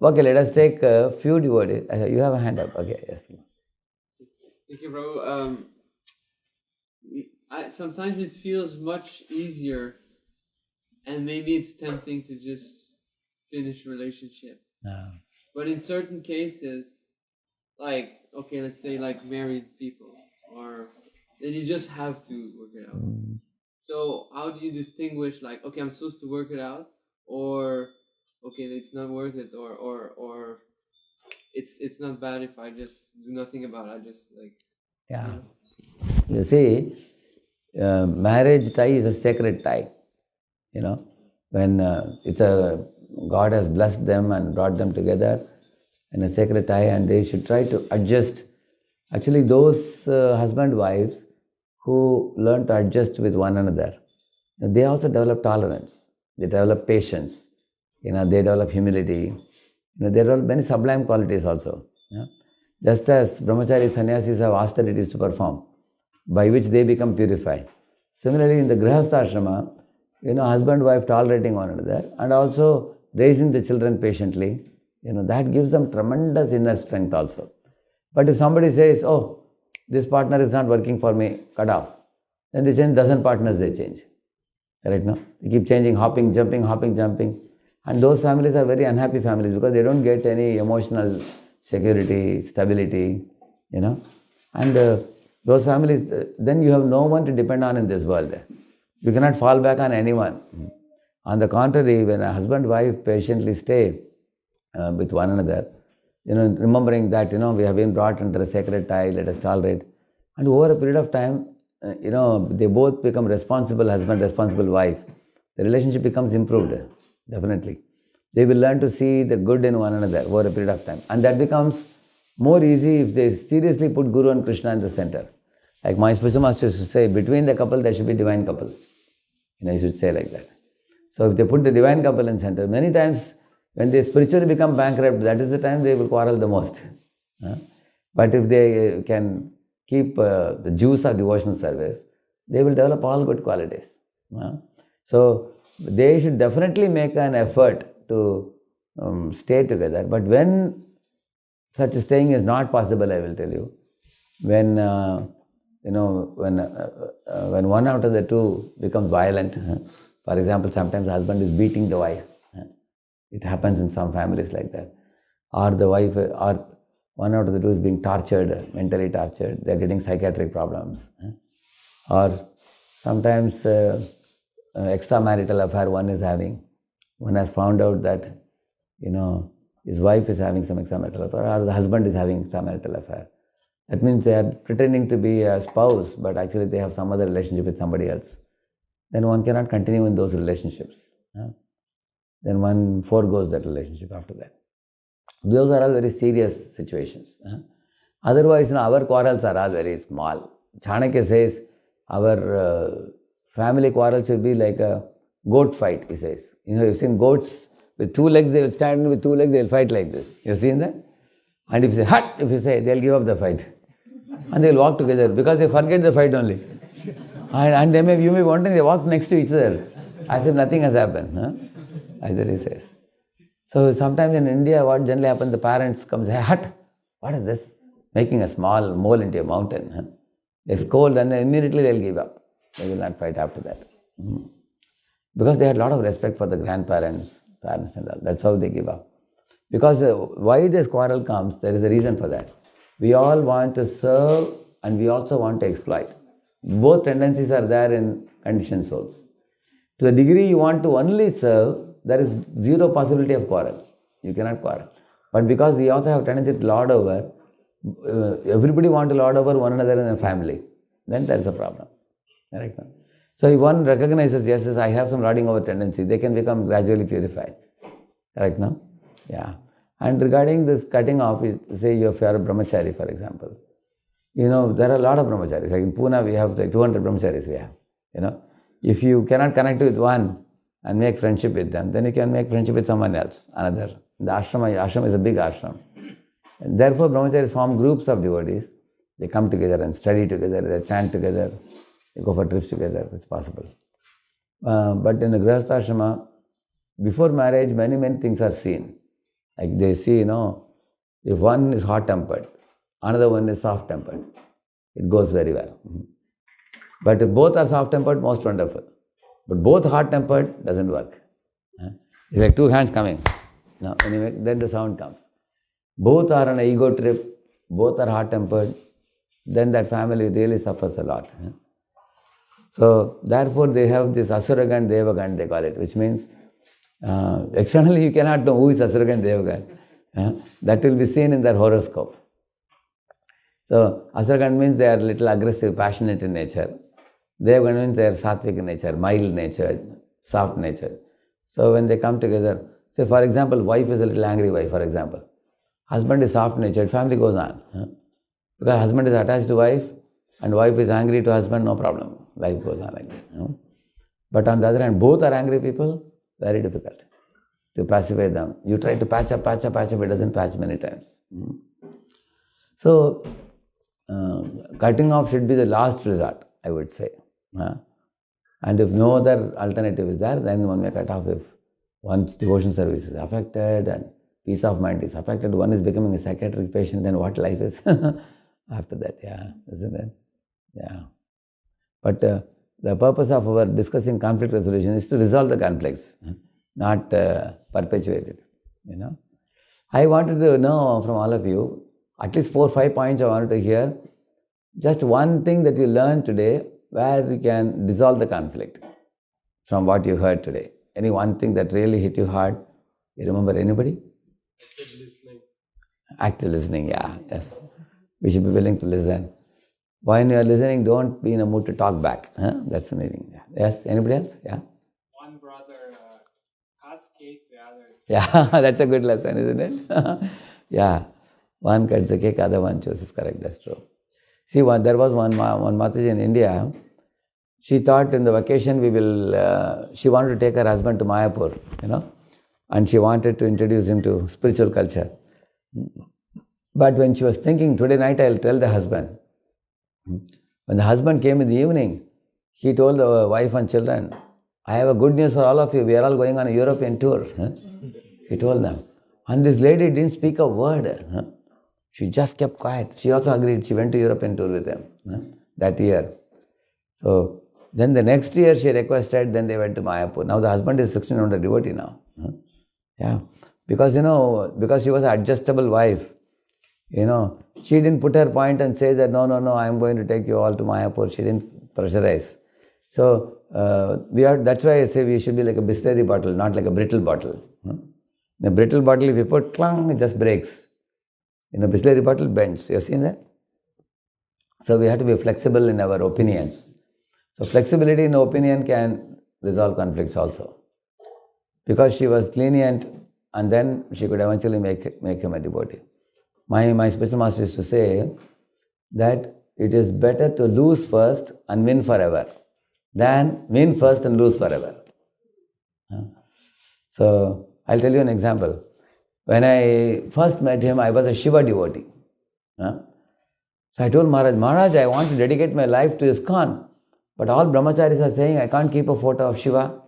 Okay, let us take a few devotees. You have a hand up. Okay, yes. Thank you, Prabhu. Sometimes it feels much easier, and maybe it's tempting to just finish a relationship. But in certain cases, like, okay, let's say like married people, or then you just have to work it out. So how do you distinguish, like, okay, I'm supposed to work it out, or okay, it's not worth it, or it's not bad if I just do nothing about it. I just like. Yeah. You see, marriage tie is a sacred tie. When God has blessed them and brought them together in a sacred tie, and they should try to adjust. Actually, those husband wives who learn to adjust with one another, they also develop tolerance. They develop patience. They develop humility. They develop many sublime qualities also. Just as brahmachari sannyasis have austerities to perform, by which they become purified. Similarly, in the grihastha ashrama, husband wife tolerating one another and also raising the children patiently, that gives them tremendous inner strength also. But if somebody says, oh, this partner is not working for me, cut off, then they change dozen partners, they change. Correct, no? They keep changing, hopping, jumping, hopping, jumping. And those families are very unhappy families because they don't get any emotional security, stability, And those families, then you have no one to depend on in this world. You cannot fall back on anyone. On the contrary, when a husband and wife patiently stay with one another, remembering that, we have been brought under a sacred tie, let us tolerate. And over a period of time, they both become responsible husband, responsible wife. The relationship becomes improved, definitely. They will learn to see the good in one another over a period of time. And that becomes more easy if they seriously put Guru and Krishna in the center. Like my spiritual master used to say, between the couple, there should be divine couple. You should say like that. So if they put the divine couple in center, many times when they spiritually become bankrupt, that is the time they will quarrel the most. But if they can keep the juice of devotional service, they will develop all good qualities. So they should definitely make an effort to stay together. But when such a staying is not possible, I will tell you, when when one out of the two becomes violent, for example, sometimes the husband is beating the wife. It happens in some families like that. Or the wife, or one out of the two is being tortured, mentally tortured. They are getting psychiatric problems. Or sometimes extramarital affair one is having. One has found out that, his wife is having some extramarital affair, or the husband is having extramarital affair. That means they are pretending to be a spouse, but actually they have some other relationship with somebody else. Then one cannot continue in those relationships. Then one forgoes that relationship after that. Those are all very serious situations. Otherwise, our quarrels are all very small. Chanakya says our family quarrel should be like a goat fight, he says. You've seen goats with two legs, they will stand, with two legs they will fight like this. You've seen that? And if you say, hut, if you say, they'll give up the fight. And they'll walk together because they forget the fight only. And you may be wondering, they walk next to each other as if nothing has happened. Either he says. So sometimes in India, what generally happens, the parents come and say, hey, hut, what is this? Making a small mole into a mountain. They scold and immediately they'll give up. They will not fight after that. Because they had a lot of respect for the grandparents, parents and all. That's how they give up. Because why this quarrel comes, there is a reason for that. We all want to serve and we also want to exploit. Both tendencies are there in conditioned souls. To the degree you want to only serve, there is zero possibility of quarrel. You cannot quarrel. But because we also have tendency to lord over, everybody wants to lord over one another in a family, then there is a problem. Correct? So if one recognizes, yes, I have some lording over tendency, they can become gradually purified. Correct, no? Yeah. And regarding this cutting off, say if you are a brahmachari, for example, there are a lot of brahmacharis. Like in Pune, we have 200 brahmacharis we have. If you cannot connect with one and make friendship with them, then you can make friendship with someone else, another. The ashram is a big ashram. And therefore, brahmacharis form groups of devotees. They come together and study together, they chant together, they go for trips together. It's possible. But in the grihastha ashrama, before marriage, many things are seen. Like they see, if one is hot-tempered, another one is soft-tempered, it goes very well. But if both are soft-tempered, most wonderful. But both hot-tempered doesn't work. It's like two hands coming. Anyway, then the sound comes. Both are on an ego trip, both are hot-tempered, then that family really suffers a lot. So, therefore, they have this Asuragan, Devagan, they call it, which means externally you cannot know who is Asuragan, Devagan. That will be seen in their horoscope. So, Asuragan means they are little aggressive, passionate in nature. Devagan means they are sattvic in nature, mild natured, soft natured. So, when they come together, say for example, wife is a little angry wife, for example. Husband is soft natured, family goes on. Because husband is attached to wife and wife is angry to husband, no problem. Life goes on like that. But on the other hand, both are angry people, very difficult to pacify them. You try to patch up, it doesn't patch many times. So, cutting off should be the last resort, I would say. And if no other alternative is there, then one may cut off if one's devotion service is affected and peace of mind is affected, one is becoming a psychiatric patient, then what life is after that, isn't it? Yeah. But the purpose of our discussing conflict resolution is to resolve the conflicts, not perpetuate it, I wanted to know from all of you, at least 4 or 5 points I wanted to hear, just one thing that you learned today where you can dissolve the conflict from what you heard today. Any one thing that really hit you hard? You remember anybody? Active listening. Active listening, yes. We should be willing to listen. When you are listening, don't be in a mood to talk back. That's amazing. Yes, anybody else? Yeah. One brother cuts cake, the other. Yeah, that's a good lesson, isn't it? Yeah. One cuts the cake, other one chooses. Correct, that's true. See, there was one Mataji in India. She thought in the vacation she wanted to take her husband to Mayapur, and she wanted to introduce him to spiritual culture. But when she was thinking, today night I'll tell the husband. When the husband came in the evening, he told the wife and children, I have a good news for all of you. We are all going on a European tour. He told them. And this lady didn't speak a word. She just kept quiet. She also agreed. She went to European tour with them that year. So then the next year she requested, then they went to Mayapur. Now the husband is 1600 devotee now. Yeah. Because, because she was an adjustable wife, she didn't put her point and say that, no, I'm going to take you all to Mayapur. She didn't pressurize. So that's why I say we should be like a Bisleri bottle, not like a brittle bottle. The brittle bottle, if you put clang, it just breaks. In a Bisleri bottle, bends. You have seen that? So we have to be flexible in our opinions. So flexibility in opinion can resolve conflicts also. Because she was lenient, and then she could eventually make him a devotee. My spiritual master used to say that it is better to lose first and win forever than win first and lose forever. So I'll tell you an example. When I first met him, I was a Shiva devotee. So I told Maharaj, I want to dedicate my life to ISKCON. But all brahmacharis are saying, I can't keep a photo of Shiva.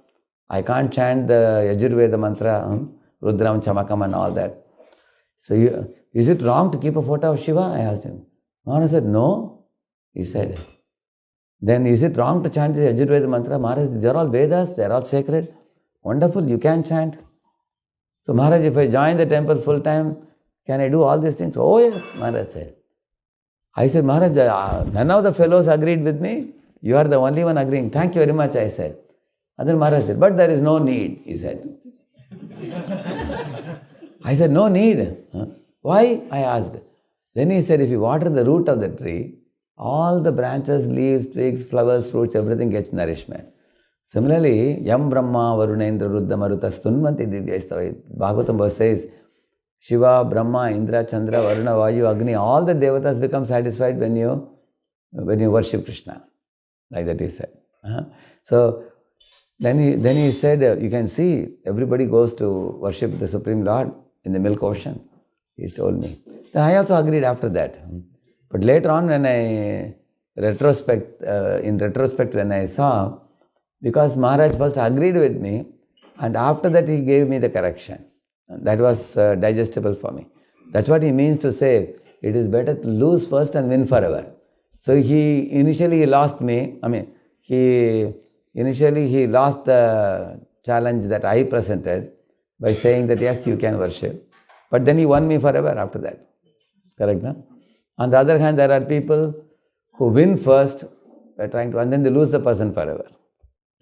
I can't chant the Yajurveda mantra, Rudram, Chamakam and all that. So is it wrong to keep a photo of Shiva? I asked him. Maharaj said, no. He said, then is it wrong to chant the Yajurveda mantra? Maharaj, they're all Vedas, they're all sacred. Wonderful, you can chant. So Maharaj, if I join the temple full time, can I do all these things? Oh yes, Maharaj said. I said, Maharaj, none of the fellows agreed with me. You are the only one agreeing. Thank you very much, I said. And then Maharaj said, but there is no need, he said. I said, no need. Why? I asked. Then he said, if you water the root of the tree, all the branches, leaves, twigs, flowers, fruits, everything gets nourishment. Similarly, Yam Brahma Varunendra Ruddha Maruta Stunvanti Divyastava. Bhagavatam verse says, Shiva, Brahma, Indra, Chandra, Varuna, Vayu, Agni, all the devatas become satisfied when you worship Krishna. Like that he said. So then he said, you can see everybody goes to worship the Supreme Lord in the milk ocean. He told me. Then I also agreed after that. But later on when in retrospect when I saw, because Maharaj first agreed with me and after that he gave me the correction. That was digestible for me. That's what he means to say, it is better to lose first and win forever. So initially he lost me. He lost the challenge that I presented by saying that yes, you can worship. But then he won me forever after that. Correct, no? On the other hand, there are people who win first by trying to, and then they lose the person forever.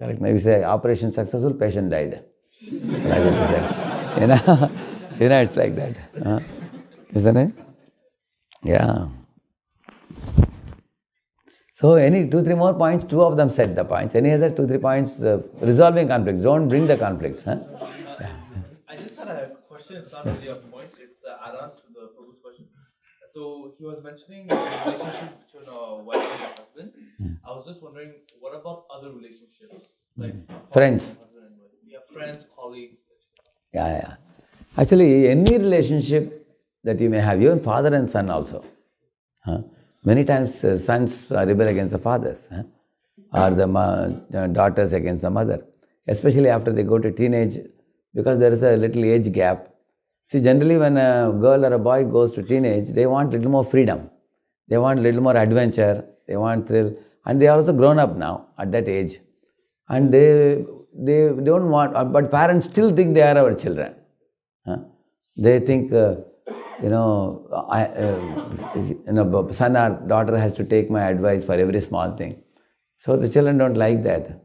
Correct? Maybe say, operation successful, patient died. Like that. It's like that. Isn't it? Yeah. So any 2-3 more points, 2 of them said the points. Any other 2-3 points? Resolving conflicts. Don't bring the conflicts. Yeah. Yes. I just had a question. It's not really a point. It's an add-on to the Prabhu's question. So he was mentioning the relationship between a wife and a husband. I was just wondering, what about other relationships? Like Friends. Yeah, friends, colleagues. Yeah. Actually, any relationship that you may have, even father and son also. Many times sons rebel against the fathers, or the daughters against the mother, especially after they go to teenage, because there is a little age gap. See, generally when a girl or a boy goes to teenage, they want little more freedom. They want little more adventure. They want thrill. And they are also grown up now at that age. And they don't want, but parents still think they are our children. They think, son or daughter has to take my advice for every small thing. So the children don't like that.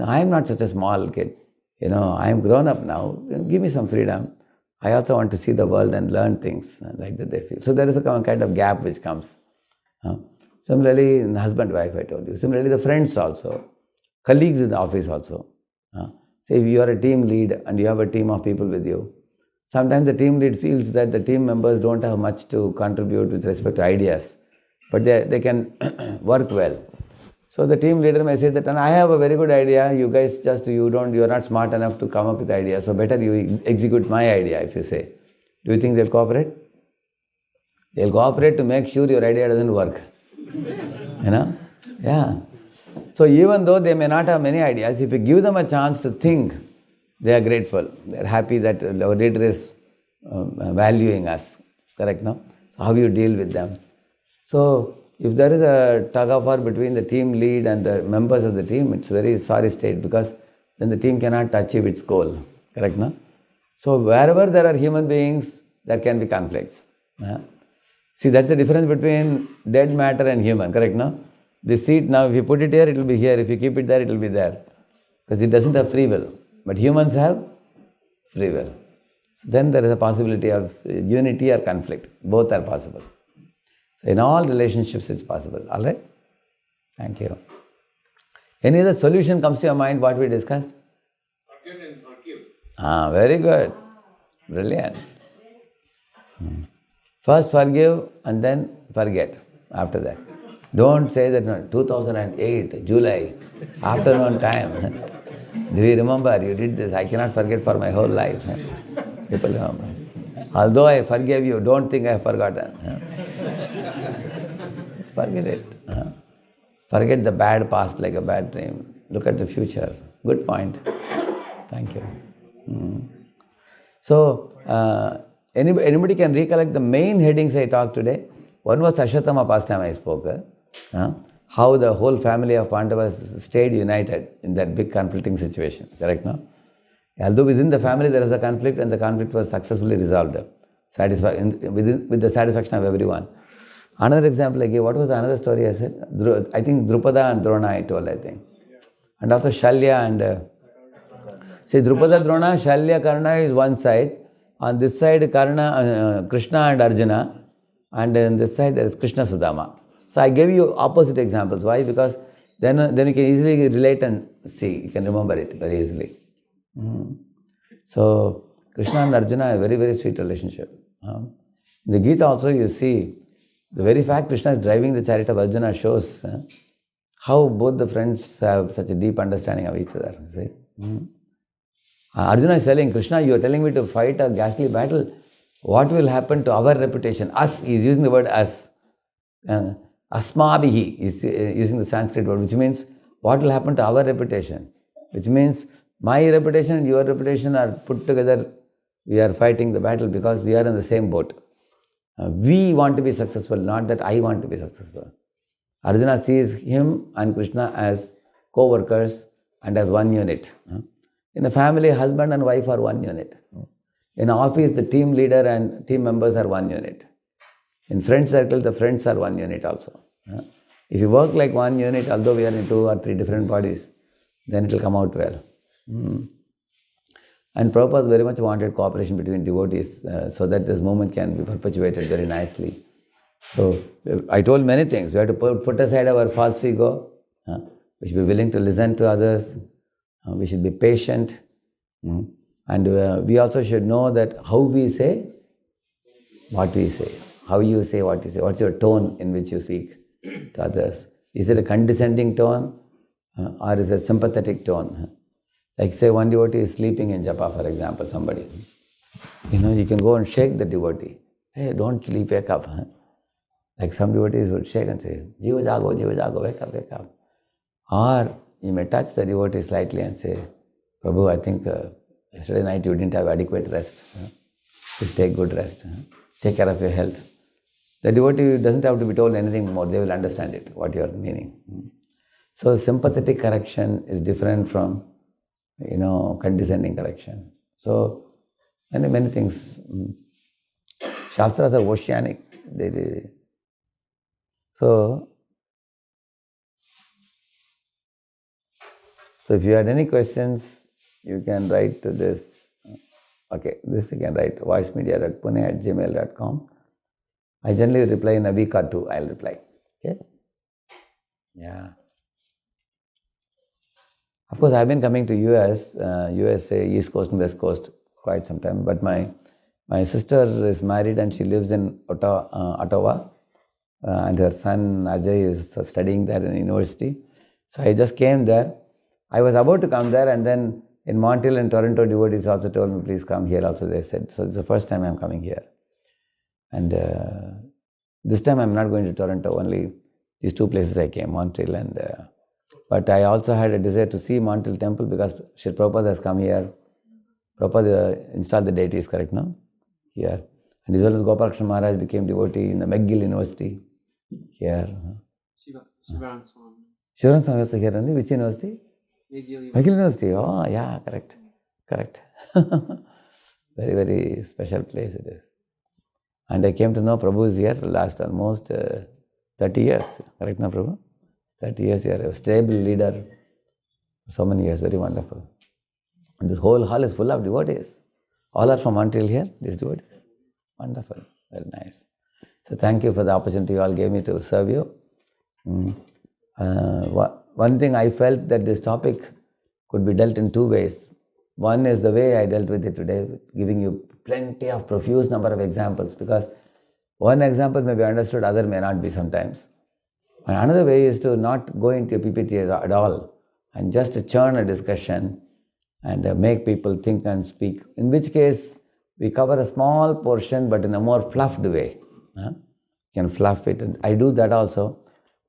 I am not such a small kid. I am grown up now. Give me some freedom. I also want to see the world and learn things like that they feel. So there is a kind of gap which comes. Similarly, in husband-wife, I told you. Similarly, the friends also. Colleagues in the office also. Say if you are a team lead and you have a team of people with you, sometimes the team lead feels that the team members don't have much to contribute with respect to ideas, but they can work well. So the team leader may say that, I have a very good idea, you guys you are not smart enough to come up with ideas, so better you execute my idea, if you say. Do you think they'll cooperate? They'll cooperate to make sure your idea doesn't work. Yeah. So even though they may not have many ideas, if you give them a chance to think, they are grateful. They are happy that our leader is valuing us. Correct, no? How you deal with them. So if there is a tug of war between the team lead and the members of the team, it's a very sorry state, because then the team cannot achieve its goal. Correct, no? So wherever there are human beings, there can be conflicts. See, that's the difference between dead matter and human. Correct, no? This seat now, if you put it here, it will be here. If you keep it there, it will be there. Because it doesn't have free will. But humans have free will. So then there is a possibility of unity or conflict. Both are possible. So in all relationships, it's possible. All right? Thank you. Any other solution comes to your mind, what we discussed? Forgive and forgive. Very good. Brilliant. First forgive and then forget after that. Don't say that, no, 2008, July, afternoon time. Do you remember you did this? I cannot forget for my whole life. People remember. Although I forgave you, don't think I have forgotten. Forget it. Forget the bad past like a bad dream. Look at the future. Good point. Thank you. So, anybody can recollect the main headings I talked today? One was Ashwatthama pastime I spoke. How the whole family of Pandavas stayed united in that big conflicting situation. Correct, no? Although within the family there was a conflict, and the conflict was successfully resolved, with the satisfaction of everyone. Another example I gave, what was another story I said? I think Drupada and Drona I told, I think. And also Shalya and... see, Drupada, Drona, Shalya, Karna is one side. On this side, Krishna and Arjuna. And on this side, there is Krishna Sudama. So I gave you opposite examples. Why? Because then you can easily relate and see. You can remember it very easily. So Krishna and Arjuna are a very, very sweet relationship. In the Gita also you see, the very fact Krishna is driving the chariot of Arjuna shows how both the friends have such a deep understanding of each other. See? Arjuna is telling Krishna, you are telling me to fight a ghastly battle. What will happen to our reputation? Us, he is using the word us. Asmabhihi is using the Sanskrit word, which means what will happen to our reputation? Which means my reputation and your reputation are put together. We are fighting the battle because we are in the same boat. We want to be successful, not that I want to be successful. Arjuna sees him and Krishna as co-workers and as one unit. In a family, husband and wife are one unit. In office, the team leader and team members are one unit. In friend circle, the friends are one unit also. If you work like one unit, although we are in 2 or 3 different bodies, then it will come out well. And Prabhupada very much wanted cooperation between devotees so that this movement can be perpetuated very nicely. So I told many things. We have to put aside our false ego. We should be willing to listen to others. We should be patient. And we also should know that how we say what we say. How you say what you say. What's your tone in which you speak to others? Is it a condescending tone or is it a sympathetic tone? Like say one devotee is sleeping in japa, for example, somebody. You can go and shake the devotee. Hey, don't sleep, wake up. Like some devotees would shake and say, Jiva jago, wake up. Or you may touch the devotee slightly and say, Prabhu, I think yesterday night you didn't have adequate rest. Please take good rest. Take care of your health. The devotee doesn't have to be told anything more. They will understand it, what you are meaning. So sympathetic correction is different from, condescending correction. So many things. Shastras are oceanic. So if you had any questions, you can write to this. Okay, this you can write voicemedia.pune@gmail.com. I generally reply in a week or two. I'll reply. Okay? Yeah. Of course, I've been coming to USA, East Coast and West Coast quite some time. But my sister is married and she lives in Ottawa. And her son Ajay is studying there in university. So I just came there. I was about to come there, and then in Montreal and Toronto, devotees also told me, please come here also, they said. So it's the first time I'm coming here. And this time I'm not going to Toronto, only these two places I came, Montreal and... but I also had a desire to see Montreal temple because Srila Prabhupada has come here. Prabhupada installed the deities, correct, no? Here. And as well as Gopalakrishna Maharaj became devotee in the McGill University. Here. Shivaram Swami. Shivaram Swami also here only? Which university? McGill University. Oh, yeah, correct. Very, very special place it is. And I came to know Prabhu is here last almost 30 years. Correct, no, Prabhu? 30 years here. A stable leader. So many years. Very wonderful. And this whole hall is full of devotees. All are from Montreal here, these devotees. Wonderful. Very nice. So thank you for the opportunity you all gave me to serve you. One thing I felt that this topic could be dealt in two ways. One is the way I dealt with it today, giving you plenty of profuse number of examples, because one example may be understood, other may not be sometimes. And another way is to not go into a PPT at all and just churn a discussion and make people think and speak. In which case, we cover a small portion but in a more fluffed way. You can fluff it, and I do that also.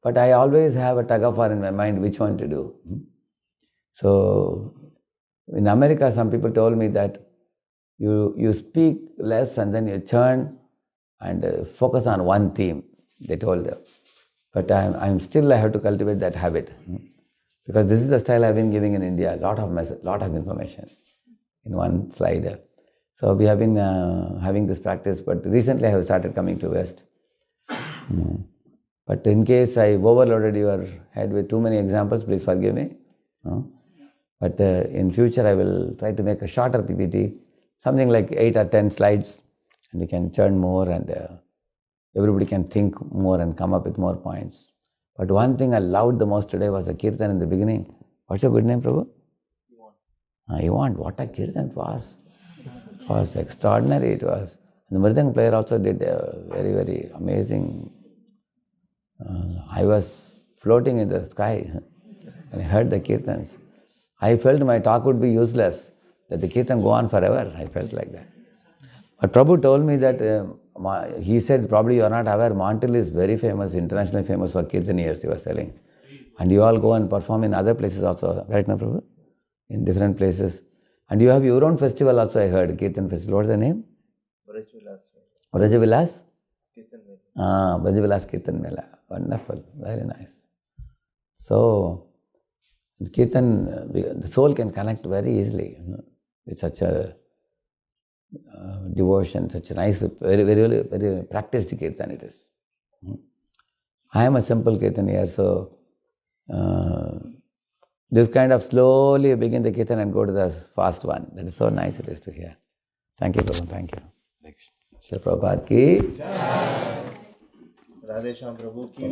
But I always have a tug of war in my mind which one to do. So, in America, some people told me that you speak less and then you churn and focus on one theme, they told them. But I have to cultivate that habit. Because this is the style I've been giving in India, a lot of information in one slide. So we have been having this practice, but recently I have started coming to West. But in case I overloaded your head with too many examples, please forgive me. But in future I will try to make a shorter PPT, something like 8 or 10 slides, and we can churn more and everybody can think more and come up with more points. But one thing I loved the most today was the kirtan in the beginning. What's your good name, Prabhu? Ivan. What a kirtan it was. It was extraordinary, it was. And the Mridang player also did a very, very amazing. I was floating in the sky and I heard the kirtans. I felt my talk would be useless, that the kirtan go on forever. I felt like that. But Prabhu told me that, he said, probably you are not aware, Montreal is very famous, internationally famous for kirtaniers, he was telling. And you all go and perform in other places also, right now, Prabhu? In different places. And you have your own festival also, I heard, Kirtan Festival. What's the name? Brajavilas? Kirtan Mela. Brajavilas Kirtan Mela. Wonderful, very nice. So, Kirtan, the soul can connect very easily with such a devotion, such a nice, very, very, very practiced Kirtan it is. I am a simple Kirtanier, so this kind of slowly begin the Kirtan and go to the fast one. That is so nice it is to hear. Thank you, Prabhu, thank you. Srila Prabhupada ki Radheshyam Prabhu ki